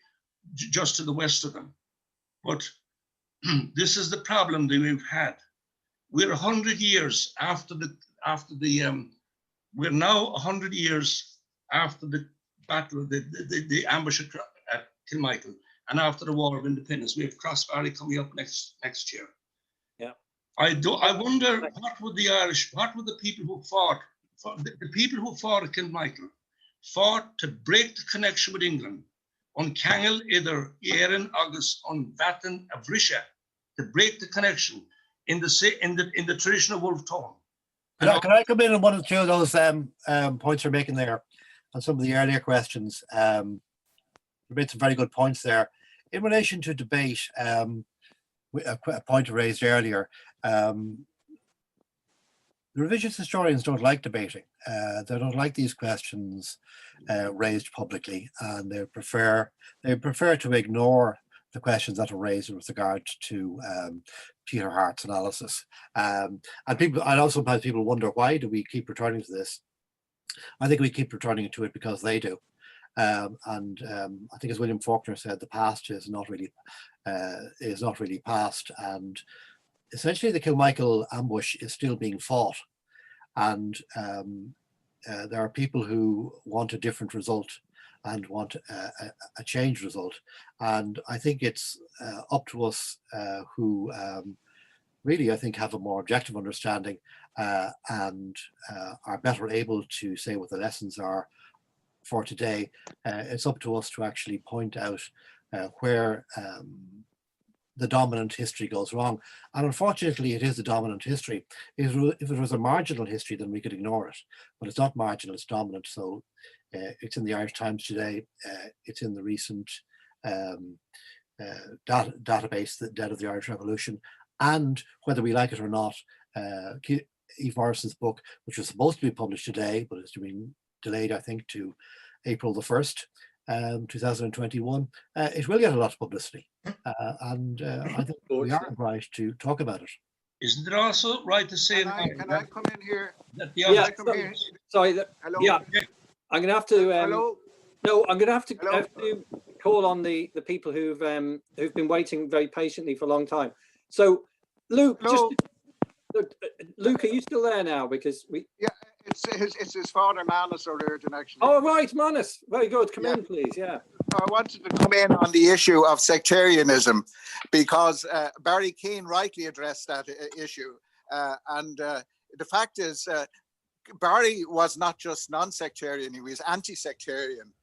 just to the west of them. But this is the problem that we've had. We're 100 years we're now 100 years after the battle, the ambush at Kilmichael, and after the War of Independence. We have Crossbarry coming up next year. Yeah. I wonder what would the people who fought, the people who fought at Kilmichael, fought to break the connection with England on Kangel, Ider, Erin, August, on Vatten, Avrisha, to break the connection in the traditional wolf tone. Can I come in on one or two of those points you're making there on some of the earlier questions? You made some very good points there. In relation to debate, a point raised earlier, the revisionist historians don't like debating. They don't like these questions raised publicly, and they prefer to ignore the questions that are raised with regard to Peter Hart's analysis. And also sometimes people wonder, why do we keep returning to this? I think we keep returning to it because they do. I think, as William Faulkner said, the past is not really past, and essentially the Kilmichael ambush is still being fought, and there are people who want a different result and want a changed result, and I think it's up to us who really, I think, have a more objective understanding and are better able to say what the lessons are for today. It's up to us to actually point out where the dominant history goes wrong. And unfortunately, it is the dominant history. If it was a marginal history, then we could ignore it. But it's not marginal, it's dominant. So it's in the Irish Times today. It's in the recent database, The Dead of the Irish Revolution. And whether we like it or not, Eve Morrison's book, which was supposed to be published today, but it's been delayed, I think, to April the 1st, 2021, it will get a lot of publicity. And I think we are right to talk about it. Isn't it also right to say... Can I come in here? Sorry. Hello? Yeah, I'm going to have to... Hello? No, I'm going to have to call on the people who've been waiting very patiently for a long time. So, Luke, Luke, are you still there now? Because we... Yeah, it's his father, Manus, or urgent, actually. Oh, right, Manus. Very good. Come in, please. Yeah. I wanted to come in on the issue of sectarianism because Barry Keane rightly addressed that issue. And the fact is, Barry was not just non-sectarian, he was anti-sectarian.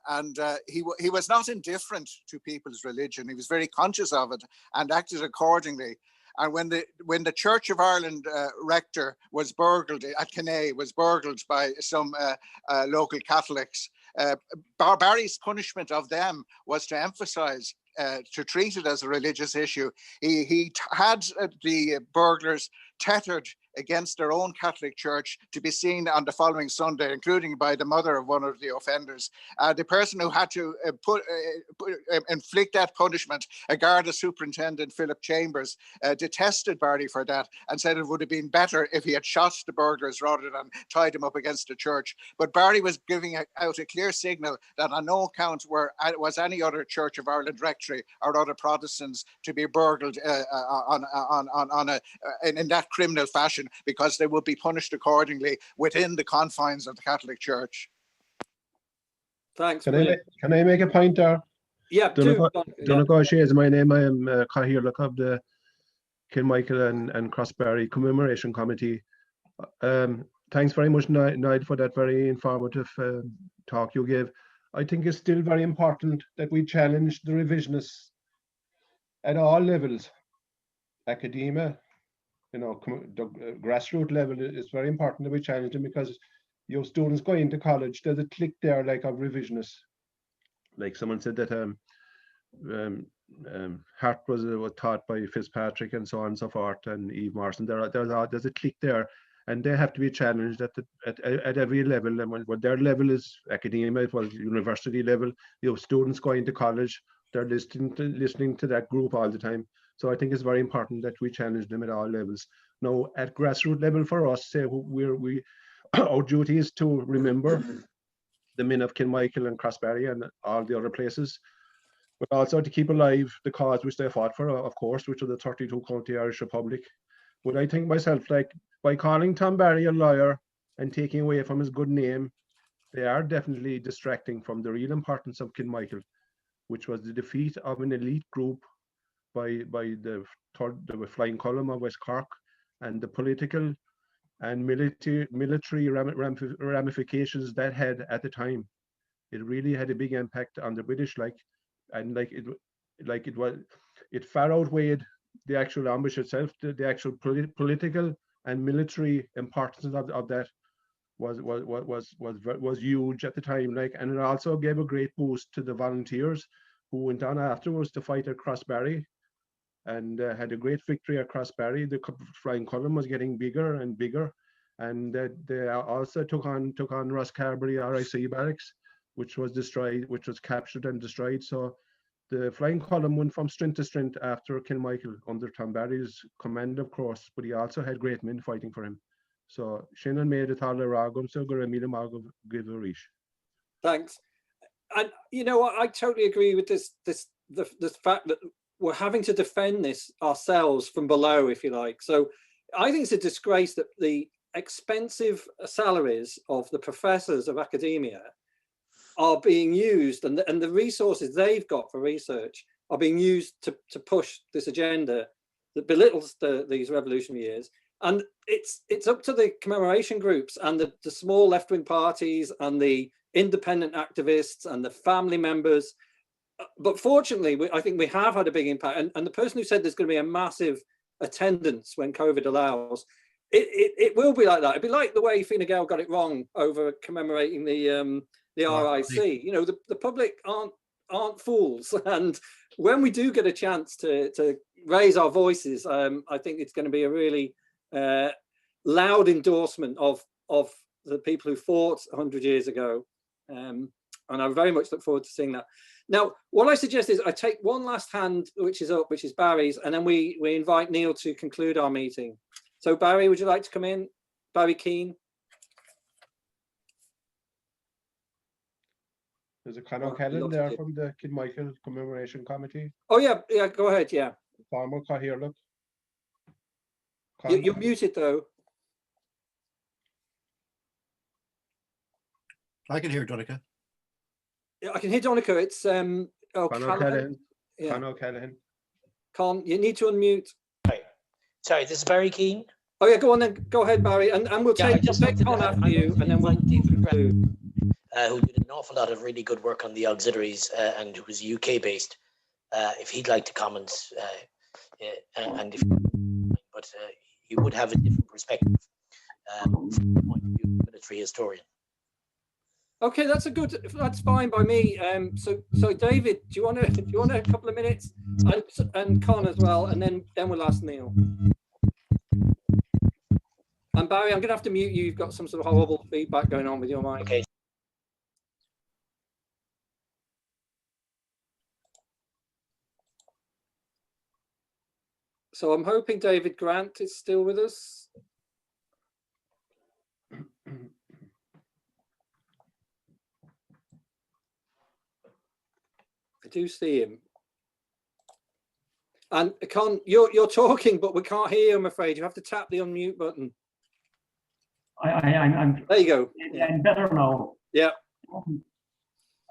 And he was not indifferent to people's religion. He was very conscious of it and acted accordingly. And when the Church of Ireland rector was burgled at Kinnae, was burgled by some local Catholics, Barry's punishment of them was to emphasize, to treat it as a religious issue. He had the burglars tethered against their own Catholic Church to be seen on the following Sunday, including by the mother of one of the offenders. The person who had to inflict that punishment, a Garda superintendent, Philip Chambers, detested Barry for that and said it would have been better if he had shot the burglars rather than tied them up against the church. But Barry was giving out a clear signal that on no account was any other Church of Ireland rectory or other Protestants to be burgled in that criminal fashion, because they would be punished accordingly within the confines of the Catholic Church. Thanks. Can I make a point there? Yeah, Donegal is my name. I am Cathaoirleach of the Kilmichael and Crossbarry Commemoration Committee. Thanks very much, Niall, for that very informative talk you gave. I think it's still very important that we challenge the revisionists at all levels. Academia, the grassroots level is very important that we challenge them, because your students going to college, there's a clique there like of revisionists. Like someone said that Hart was taught by Fitzpatrick and so on and so forth, and Eve Morrison. There's a clique there, and they have to be challenged at every level. And when their level is academia, it was university level. Students going to college, they're listening to that group all the time. So I think it's very important that we challenge them at all levels. Now, at grassroots level for us, say our duty is to remember the men of Kilmichael and Crossbarry and all the other places, but also to keep alive the cause which they fought for, of course, which was the 32-county Irish Republic. But I think myself, like, by calling Tom Barry a liar and taking away from his good name, they are definitely distracting from the real importance of Kilmichael, which was the defeat of an elite group by the Flying Column of West Cork, and the political and military ramifications that had at the time. It really had a big impact on the British, it far outweighed the actual ambush itself. The actual political and military importance of that was huge at the time. And it also gave a great boost to the volunteers who went on afterwards to fight at Crossbarry, and had a great victory at Crossbarry. The Flying Column was getting bigger and bigger, and they also took on Rosscarbery RIC barracks, which was destroyed, which was captured and destroyed. So the Flying Column went from strength to strength after Kilmichael under Tom Barry's command, of course, but he also had great men fighting for him. So Shannon made it all ragum, so Guremila give a reach. Thanks. And you know what, I totally agree with the fact that we're having to defend this ourselves from below, if you like. So I think it's a disgrace that the expensive salaries of the professors of academia are being used, and the resources they've got for research are being used to push this agenda that belittles these revolutionary years. And it's up to the commemoration groups and the small left-wing parties and the independent activists and the family members. But fortunately, I think we have had a big impact. And the person who said there's going to be a massive attendance when COVID allows, it will be like that. It'd be like the way Fine Gael got it wrong over commemorating the RIC. You know, the public aren't fools. And when we do get a chance to raise our voices, I think it's going to be a really loud endorsement of the people who fought 100 years ago. And I very much look forward to seeing that. Now, what I suggest is I take one last hand, which is up, which is Barry's, and then we invite Níall to conclude our meeting. So Barry, would you like to come in? Barry Keane. There's a Conor O'Callaghan there from the Kilmichael Commemoration Committee. Oh yeah, go ahead, yeah. Former Cathaoirleach. You're muted though. I can hear Donica. Yeah, I can hear Donica. It's Conor O'Callaghan. Yeah. Conor O'Callaghan. You need to unmute. Sorry, this is Barry Keane. Oh yeah, go on then. Go ahead, Barry, and we'll take Con after you, and then we'll conclude. Who did an awful lot of really good work on the auxiliaries and who was UK based. If he'd like to comment, and if but he would have a different perspective from the point of view of a military historian. Okay, that's fine by me. So David, do you want a couple of minutes, and Con as well, and then we'll ask Níall. And Barry, I'm going to have to mute you. You've got some sort of horrible feedback going on with your mic. Okay. So I'm hoping David Grant is still with us. I do see him. And you're talking, but we can't hear you, I'm afraid. You have to tap the unmute button. I'm there you go. I'm better now. Yeah.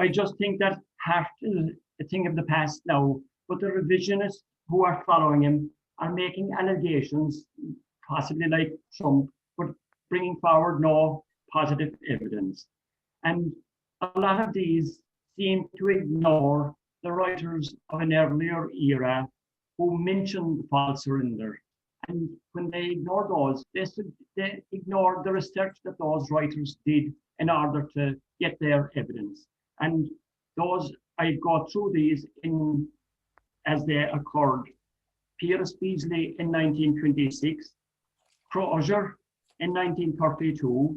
I just think that Hart is a thing of the past now, but the revisionists who are following him are making allegations, possibly like Trump, but bringing forward no positive evidence. And a lot of these seem to ignore the writers of an earlier era who mentioned the false surrender. And when they ignore those, they ignore the research that those writers did in order to get their evidence. And those, I go through these as they occurred. Piers Beasley in 1926, Crozier in 1932,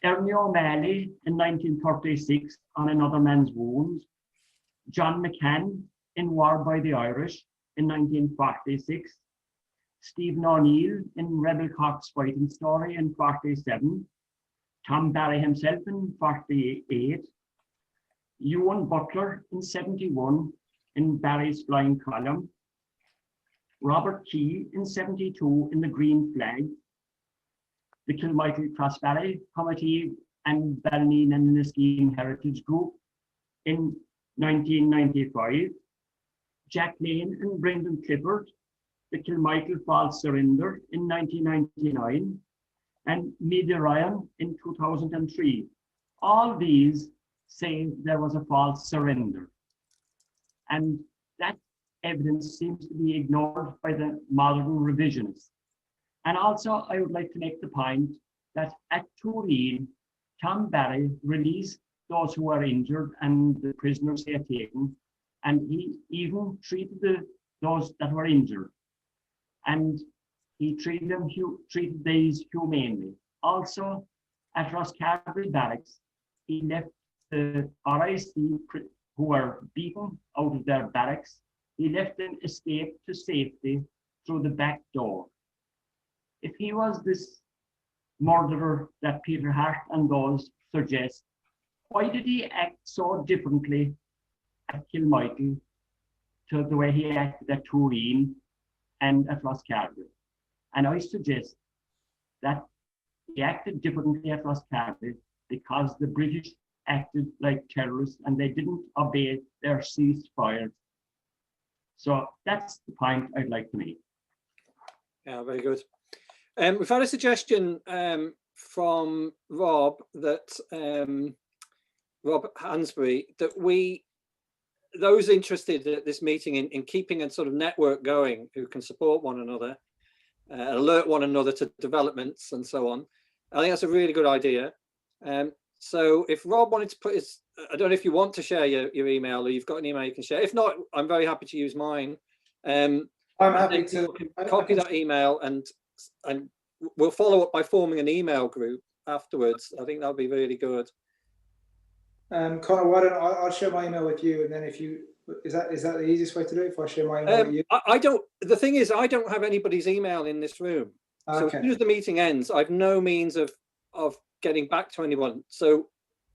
Ernie O'Malley in 1936 on Another Man's Wounds, John McCann in War by the Irish in 1946, Stephen O'Neill in Rebel Cock's Fighting Story in 47, Tom Barry himself in 48, Ewan Butler in 71 in Barry's Flying Column, Robert Key in 72 in The Green Flag, the Kilmichael Crossbarry Committee and Ballineen and Niskeen Heritage Group in 1995, Jack Lane and Brendan Clifford, the Kilmichael False Surrender in 1999, and Media Ryan in 2003. All these say there was a false surrender. And that evidence seems to be ignored by the modern revisionists. And also, I would like to make the point that at Turin, Tom Barry released those who were injured and the prisoners he had taken, and he even treated those that were injured. And he treated these humanely. Also, at Rosscarbery Barracks, he left the RIC who were beaten out of their barracks. He let them escape to safety through the back door. If he was this murderer that Peter Hart and those suggest, why did he act so differently at Kilmichael to the way he acted at Turin and at Rosscarbery? And I suggest that he acted differently at Rosscarbery because the British acted like terrorists and they didn't obey their ceasefire. So that's the point I'd like to make. Yeah, very good. We've had a suggestion from Rob that Rob Hansbury, that those interested at this meeting in keeping a sort of network going who can support one another, alert one another to developments and so on. I think that's a really good idea. So if Rob wanted to put his, I don't know if you want to share your email or you've got an email you can share. If not, I'm very happy to use mine. I'm happy to copy that email and we'll follow up by forming an email group afterwards. I think that'll be really good. Connor, why don't I'll share my email with you, and then if you is that the easiest way to do it? If I share my email with you, I don't. The thing is, I don't have anybody's email in this room. Okay. So as soon as the meeting ends, I've no means of getting back to anyone. So,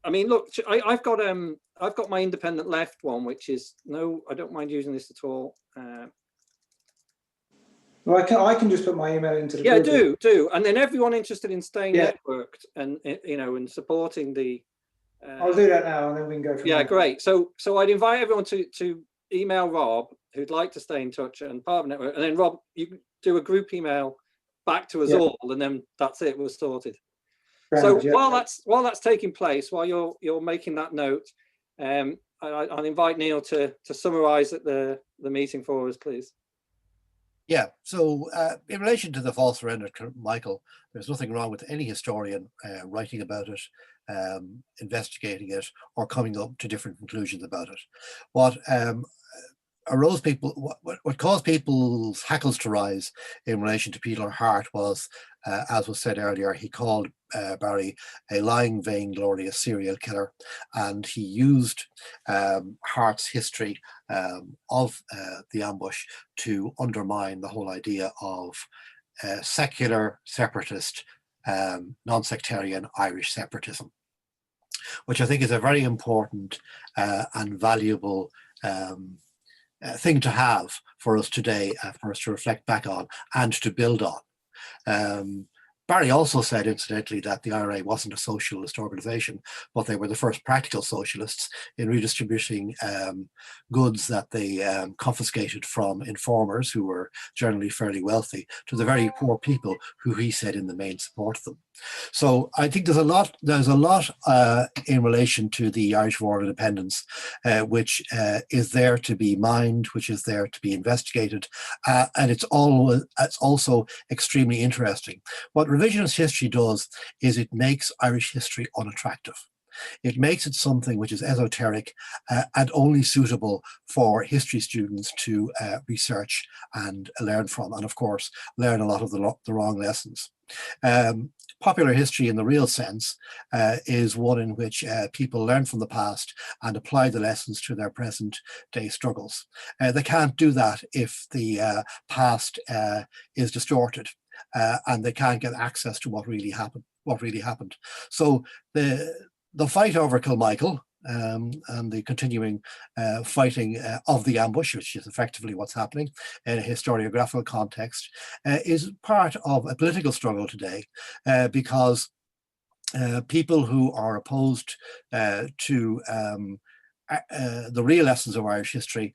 I mean, look, I've got my independent left one, which is no, I don't mind using this at all. Well, I can just put my email into the group. do, and then everyone interested in staying networked and and supporting the. I'll do that now, and then we can go from there. Great. So I'd invite everyone to email Rob who'd like to stay in touch and part of the network, and then Rob, you can do a group email back to us all, and then that's it. We're sorted. So while that's taking place, while you're making that note, I'll invite Níall to summarise the meeting for us, please. Yeah, so in relation to the false surrender, Michael, there's nothing wrong with any historian writing about it, investigating it, or coming up to different conclusions about it. What arose people, what caused people's hackles to rise in relation to Peter Hart was, as was said earlier, he called Barry a lying, vainglorious serial killer, and he used Hart's history of the ambush to undermine the whole idea of secular, separatist, non-sectarian Irish separatism, which I think is a very important and valuable thing to have for us today, for us to reflect back on and to build on. Barry also said, incidentally, that the IRA wasn't a socialist organization, but they were the first practical socialists in redistributing goods that they confiscated from informers who were generally fairly wealthy to the very poor people who he said in the main supported them. So I think there's a lot in relation to the Irish War of Independence, which is there to be mined, which is there to be investigated, and it's also extremely interesting. What revisionist history does is it makes Irish history unattractive. It makes it something which is esoteric and only suitable for history students to research and learn from, and of course learn a lot of the wrong lessons. Popular history in the real sense is one in which people learn from the past and apply the lessons to their present day struggles. They can't do that if the past is distorted and they can't get access to what really happened. So the fight over Kilmichael and the continuing fighting of the ambush, which is effectively what's happening in a historiographical context, is part of a political struggle today, because people who are opposed to the real lessons of Irish history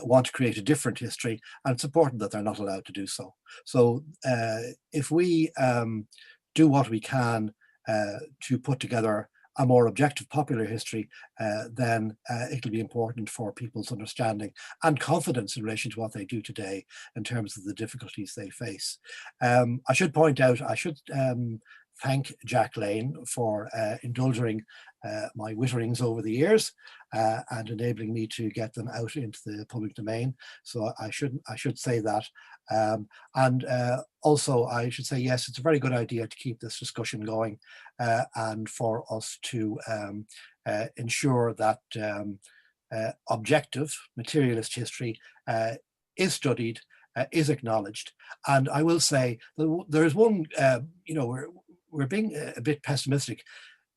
want to create a different history, and it's important that they're not allowed to do so. So if we do what we can to put together a more objective popular history, then it'll be important for people's understanding and confidence in relation to what they do today in terms of the difficulties they face. I should point out, I should thank Jack Lane for indulging my witterings over the years and enabling me to get them out into the public domain. So I should say that. And also I should say, yes, it's a very good idea to keep this discussion going and for us to ensure that objective materialist history is studied, is acknowledged. And I will say there is one, we're being a bit pessimistic.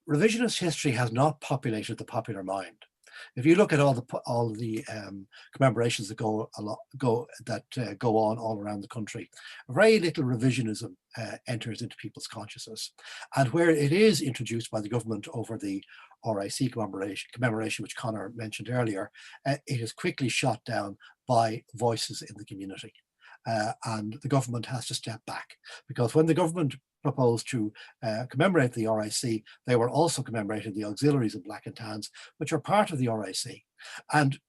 Revisionist history has not populated the popular mind. If you look at all the commemorations that go on all around the country, very little revisionism enters into people's consciousness. And where it is introduced by the government over the RIC commemoration, which Conor mentioned earlier, it is quickly shot down by voices in the community. And the government has to step back, because when the government proposed to commemorate the RIC, they were also commemorating the auxiliaries and Black and Tans, which are part of the RIC. And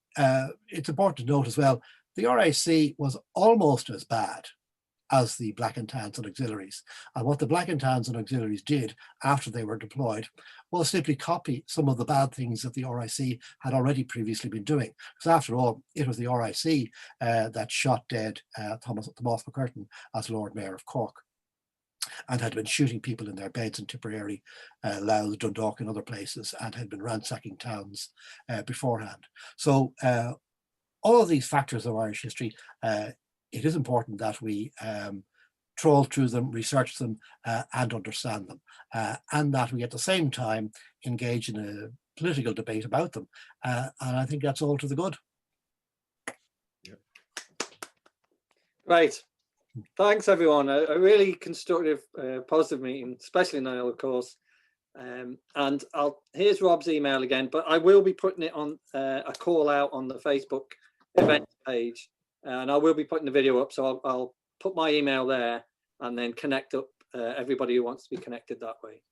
it's important to note as well, the RIC was almost as bad as the Black and Tans and auxiliaries. And what the Black and Tans and auxiliaries did after they were deployed was simply copy some of the bad things that the RIC had already previously been doing. Because after all, it was the RIC that shot dead Thomas McCurtain as Lord Mayor of Cork, and had been shooting people in their beds in Tipperary, Louth, Dundalk and other places, and had been ransacking towns beforehand. So all of these factors of Irish history, it is important that we trawl through them, research them and understand them, and that we at the same time engage in a political debate about them. And I think that's all to the good. Right. Thanks, everyone. A really constructive, positive meeting, especially Niall, of course. And here's Rob's email again, but I will be putting it on a call out on the Facebook events page, and I will be putting the video up. So I'll put my email there and then connect up everybody who wants to be connected that way.